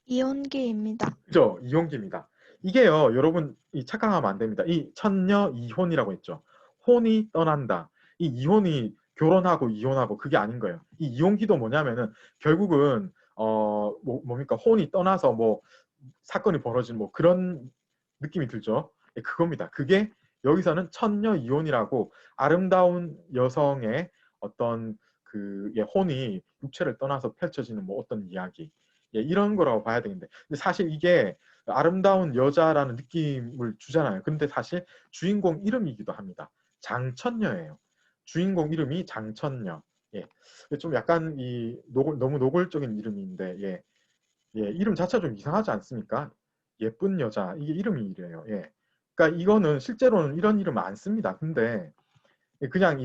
이혼기입니다. 그죠? 이혼기입니다. 이게요, 여러분, 이 착각하면 안 됩니다. 이 천녀 이혼이라고 했죠. 혼이 떠난다. 이 이혼이 결혼하고 이혼하고 그게 아닌 거예요. 이 이혼기도 뭐냐면은 결국은 뭡니까? 혼이 떠나서 뭐 사건이 벌어진 뭐 그런 느낌이 들죠. 예, 그겁니다. 그게 여기서는 천녀 이혼이라고 아름다운 여성의 어떤 그 혼이 육체를 떠나서 펼쳐지는 뭐 어떤 이야기, 예, 이런 거라고 봐야 되는데, 근데 사실 이게 아름다운 여자라는 느낌을 주잖아요. 근데 사실 주인공 이름이기도 합니다. 장천녀예요. 주인공 이름이 장천녀. 예, 좀 약간 너무 노골적인 이름인데, 예, 예, 이름 자체가 좀 이상하지 않습니까? 예쁜 여자, 이게 이름이 이래요. 예. 그러니까 이거는 실제로는 이런 이름 안 씁니다. 근데 그냥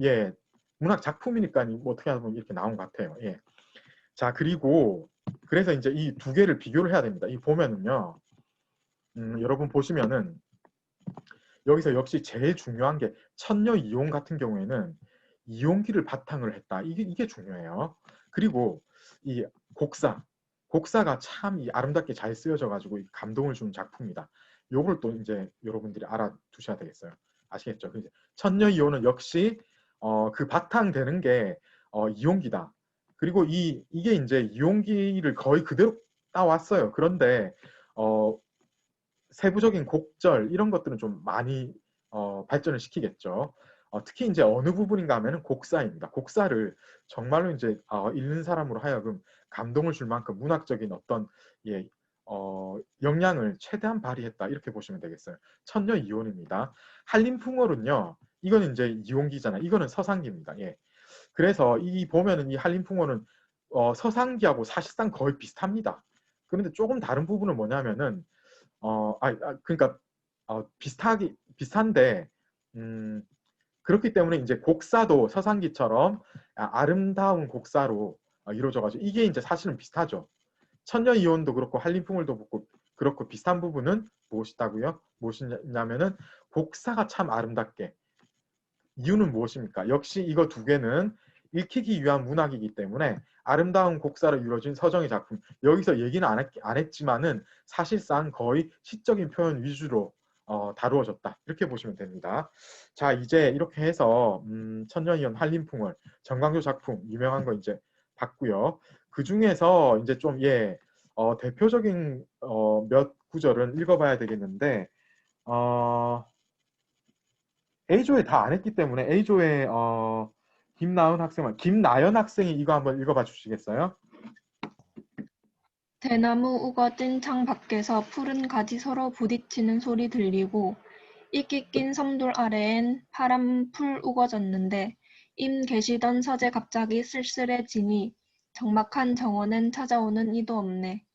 예, 문학 작품이니까 뭐 어떻게 하면 이렇게 나온 것 같아요. 예. 자, 그리고 그래서 이제 이 두 개를 비교를 해야 됩니다. 이 보면은요, 여러분 보시면은 여기서 역시 제일 중요한 게 천녀 이혼 같은 경우에는 이혼기를 바탕을 했다. 이게 중요해요. 그리고 이 곡사가 참 아름답게 잘 쓰여져 가지고 감동을 주는 작품이다. 요걸 또 이제 여러분들이 알아두셔야 되겠어요. 아시겠죠? 천녀 이혼은 역시 그 바탕 되는 게 이혼기다. 그리고 이게 이제 이혼기를 거의 그대로 따왔어요. 그런데 세부적인 곡절 이런 것들은 좀 많이 발전을 시키겠죠. 특히 이제 어느 부분인가 하면은 곡사입니다. 곡사를 정말로 이제 읽는 사람으로 하여금 감동을 줄 만큼 문학적인 어떤 예, 역량을 최대한 발휘했다 이렇게 보시면 되겠어요. 천녀 이혼입니다. 한림풍월은요, 이거는 이제 이혼기잖아요. 이거는 서상기입니다. 예. 그래서 이 보면은 이 한림풍월은 서상기하고 사실상 거의 비슷합니다. 그런데 조금 다른 부분은 뭐냐면은 그러니까 비슷한데 그렇기 때문에 이제 곡사도 서상기처럼 아름다운 곡사로 이루어져가지고 이게 이제 사실은 비슷하죠. 천녀 이혼도 그렇고 한림풍월도 그렇고 비슷한 부분은 무엇이다고요? 무엇이냐면은 곡사가 참 아름답게. 이유는 무엇입니까? 역시 이거 두 개는 읽히기 위한 문학이기 때문에 아름다운 곡사로 이루어진 서정의 작품. 여기서 얘기는 안 했지만은 사실상 거의 시적인 표현 위주로 다루어졌다. 이렇게 보시면 됩니다. 자, 이제 이렇게 해서 천년이연 한림풍월 정광조 작품 유명한 거 이제 봤고요. 그 중에서 이제 좀 대표적인 몇 구절은 읽어봐야 되겠는데 A조에 다 안 했기 때문에 A조에 김나연 학생이 이거 한번 읽어봐 주시겠어요? 대나무 우거진 창 밖에서 푸른 가지 서로 부딪히는 소리 들리고 이끼 낀 섬돌 아래엔 파란 풀 우거졌는데 임 계시던 서재 갑자기 쓸쓸해지니 적막한 정원엔 찾아오는 이도 없네.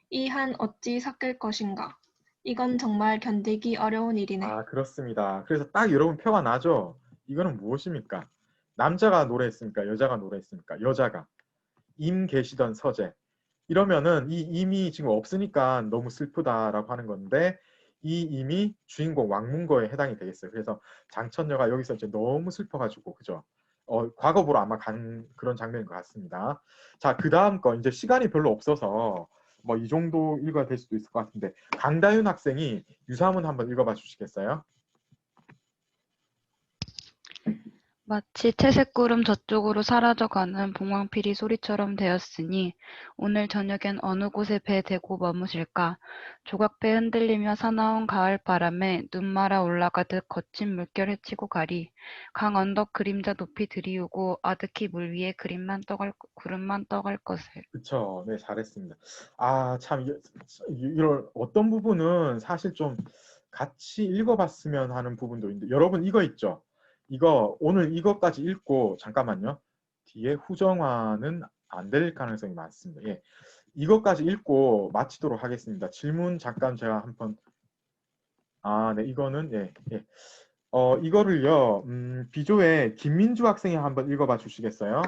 이 한 어찌 삭힐 것인가. 이건 정말 견디기 어려운 일이네. 아, 그렇습니다. 그래서 딱 여러분 표가 나죠? 이거는 무엇입니까? 남자가 노래했습니까? 여자가 노래했습니까? 여자가. 임 계시던 서재. 이러면은 이 임이 지금 없으니까 너무 슬프다라고 하는 건데 이 임이 주인공 왕문거에 해당이 되겠어요. 그래서 장천녀가 여기서 이제 너무 슬퍼가지고 그죠? 과거보로 아마 간 그런 장면인 것 같습니다. 자, 그 다음 거 이제 시간이 별로 없어서 뭐 이 정도 읽어야 될 수도 있을 것 같은데 강다윤 학생이 유사문 한번 읽어봐 주시겠어요? 마치 채색구름 저쪽으로 사라져가는 봉황피리 소리처럼 되었으니 오늘 저녁엔 어느 곳에 배 대고 머무실까? 조각배 흔들리며 사나운 가을 바람에 눈 말아 올라가듯 거친 물결 헤치고 가리. 강 언덕 그림자 높이 들이우고 아득히 물 위에 구름만 떠갈 것을. 그쵸. 네, 잘했습니다. 참, 이런 어떤 부분은 사실 좀 같이 읽어봤으면 하는 부분도 있는데, 여러분 이거 있죠? 이거, 오늘 이것까지 읽고, 잠깐만요. 뒤에 후정화는 안 될 가능성이 많습니다. 예. 이것까지 읽고 마치도록 하겠습니다. 질문 잠깐 제가 한번, 네, 이거는, 예, 예. 이거를요, 비조의 김민주 학생이 한번 읽어봐 주시겠어요?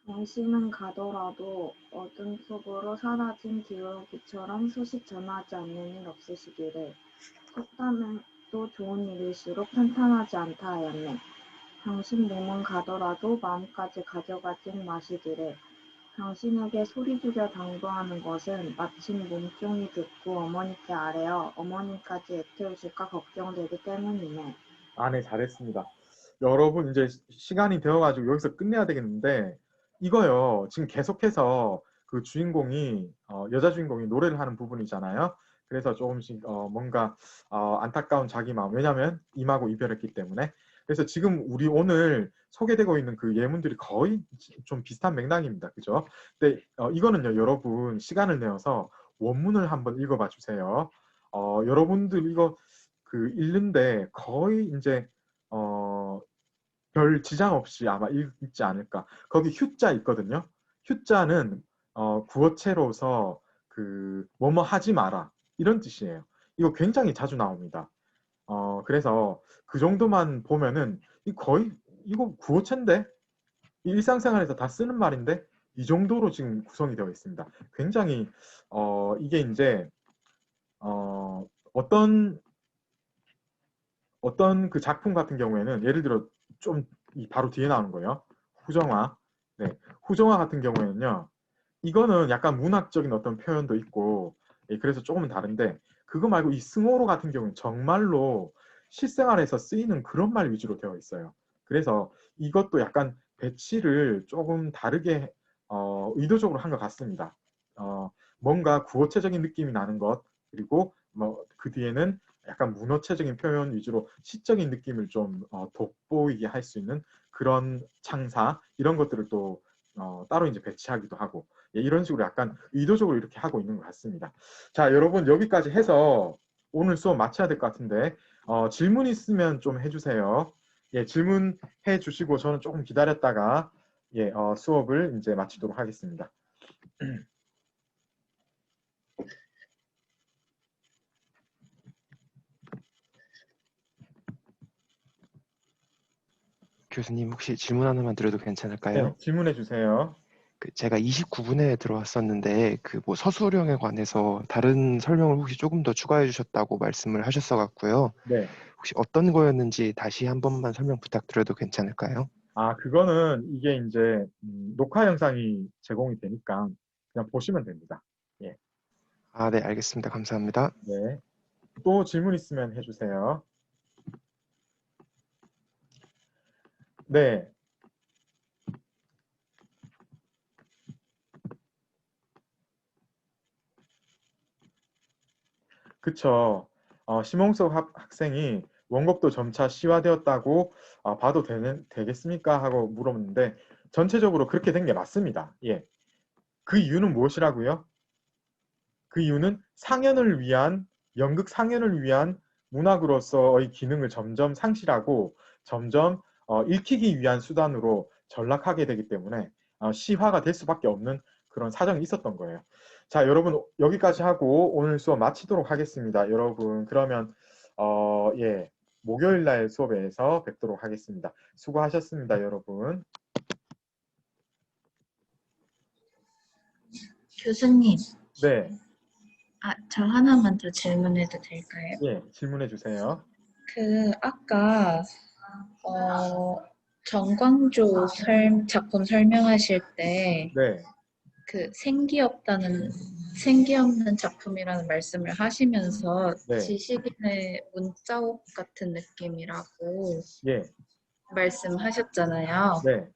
당신은 가더라도 어둠 속으로 사라진 기울기처럼 소식 전하지 않는 일 없으시기를. 꽃다면도 좋은 일일수록 탄탄하지 않다 하였네. 당신 몸은 가더라도 마음까지 가져가진 마시기를. 당신에게 소리 죽여 당부하는 것은 마침 몸종이 듣고 어머니께 아뢰어 어머니까지 애태우실까 걱정되기 때문이네. 아, 네, 잘했습니다. 여러분, 이제 시간이 되어가지고 여기서 끝내야 되겠는데, 이거요, 지금 계속해서 그 주인공이, 여자 주인공이 노래를 하는 부분이잖아요. 그래서 조금씩, 뭔가, 안타까운 자기 마음. 왜냐면, 임하고 이별했기 때문에. 그래서 지금 우리 오늘 소개되고 있는 그 예문들이 거의 좀 비슷한 맥락입니다. 그죠? 근데, 이거는요, 여러분, 시간을 내어서 원문을 한번 읽어봐 주세요. 여러분들 이거 그 읽는데 거의 이제 별 지장 없이 아마 읽지 않을까. 거기 휴자 있거든요. 휴자는 구어체로서 그 뭐뭐 하지 마라 이런 뜻이에요. 이거 굉장히 자주 나옵니다. 그래서 그 정도만 보면은 거의 이거 구어체인데 일상생활에서 다 쓰는 말인데 이 정도로 지금 구성이 되어 있습니다. 굉장히 이게 이제 어떤 그 작품 같은 경우에는 예를 들어 좀 바로 뒤에 나오는 거예요. 후정화. 네. 후정화 같은 경우에는요. 이거는 약간 문학적인 어떤 표현도 있고 그래서 조금은 다른데 그거 말고 이 승호로 같은 경우는 정말로 실생활에서 쓰이는 그런 말 위주로 되어 있어요. 그래서 이것도 약간 배치를 조금 다르게 의도적으로 한 것 같습니다. 뭔가 구어체적인 느낌이 나는 것 그리고 뭐 그 뒤에는 약간 문어체적인 표현 위주로 시적인 느낌을 좀 돋보이게 할 수 있는 그런 창사 이런 것들을 또 따로 이제 배치하기도 하고 이런 식으로 약간 의도적으로 이렇게 하고 있는 것 같습니다. 자, 여러분 여기까지 해서 오늘 수업 마쳐야 될 것 같은데 질문 있으면 좀 해주세요. 예, 질문해 주시고 저는 조금 기다렸다가 예, 수업을 이제 마치도록 하겠습니다. 교수님 혹시 질문 하나만 드려도 괜찮을까요? 네, 질문해 주세요. 제가 29분에 들어왔었는데 그 뭐 서술형에 관해서 다른 설명을 혹시 조금 더 추가해 주셨다고 말씀을 하셨어 갖고요. 네. 혹시 어떤 거였는지 다시 한 번만 설명 부탁드려도 괜찮을까요? 아, 그거는 이게 이제 녹화 영상이 제공이 되니까 그냥 보시면 됩니다. 예. 아, 네, 알겠습니다. 감사합니다. 네. 또 질문 있으면 해주세요. 네. 그쵸. 심홍석 학생이 원곡도 점차 시화되었다고 봐도 되겠습니까? 하고 물었는데 전체적으로 그렇게 된 게 맞습니다. 예. 그 이유는 무엇이라고요? 그 이유는 상연을 위한 연극 상연을 위한 문학으로서의 기능을 점점 상실하고 점점 읽히기 위한 수단으로 전락하게 되기 때문에 시화가 될 수밖에 없는 그런 사정이 있었던 거예요. 자, 여러분 여기까지 하고 오늘 수업 마치도록 하겠습니다. 여러분 그러면 예, 목요일 날 수업에서 뵙도록 하겠습니다. 수고하셨습니다, 여러분. 교수님, 네, 저 하나만 더 질문해도 될까요? 예, 질문해 주세요. 아까 정광조 작품 설명하실 때 네, 생기 없는 작품이라는 말씀을 하시면서 네, 지식인의 문자옥 같은 느낌이라고 예, 말씀하셨잖아요. 네.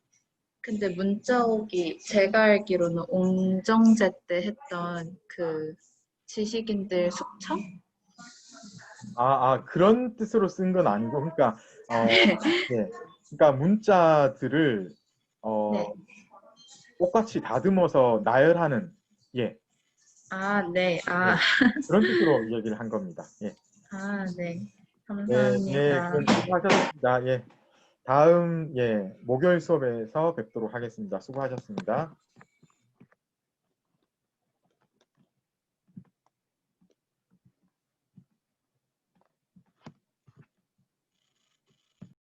근데 문자옥이 제가 알기로는 옹정제 때 했던 그 지식인들 숙청? 그런 뜻으로 쓴 건 아니고, 그러니까, 예, 그러니까 문자들을 네. 똑같이 다듬어서 나열하는, 예, 네. 예, 그런 뜻으로 얘기를 한 겁니다. 예, 네. 네, 감사합니다. 그럼 수고하셨습니다. 예, 다음 목요일 수업에서 뵙도록 하겠습니다. 수고하셨습니다.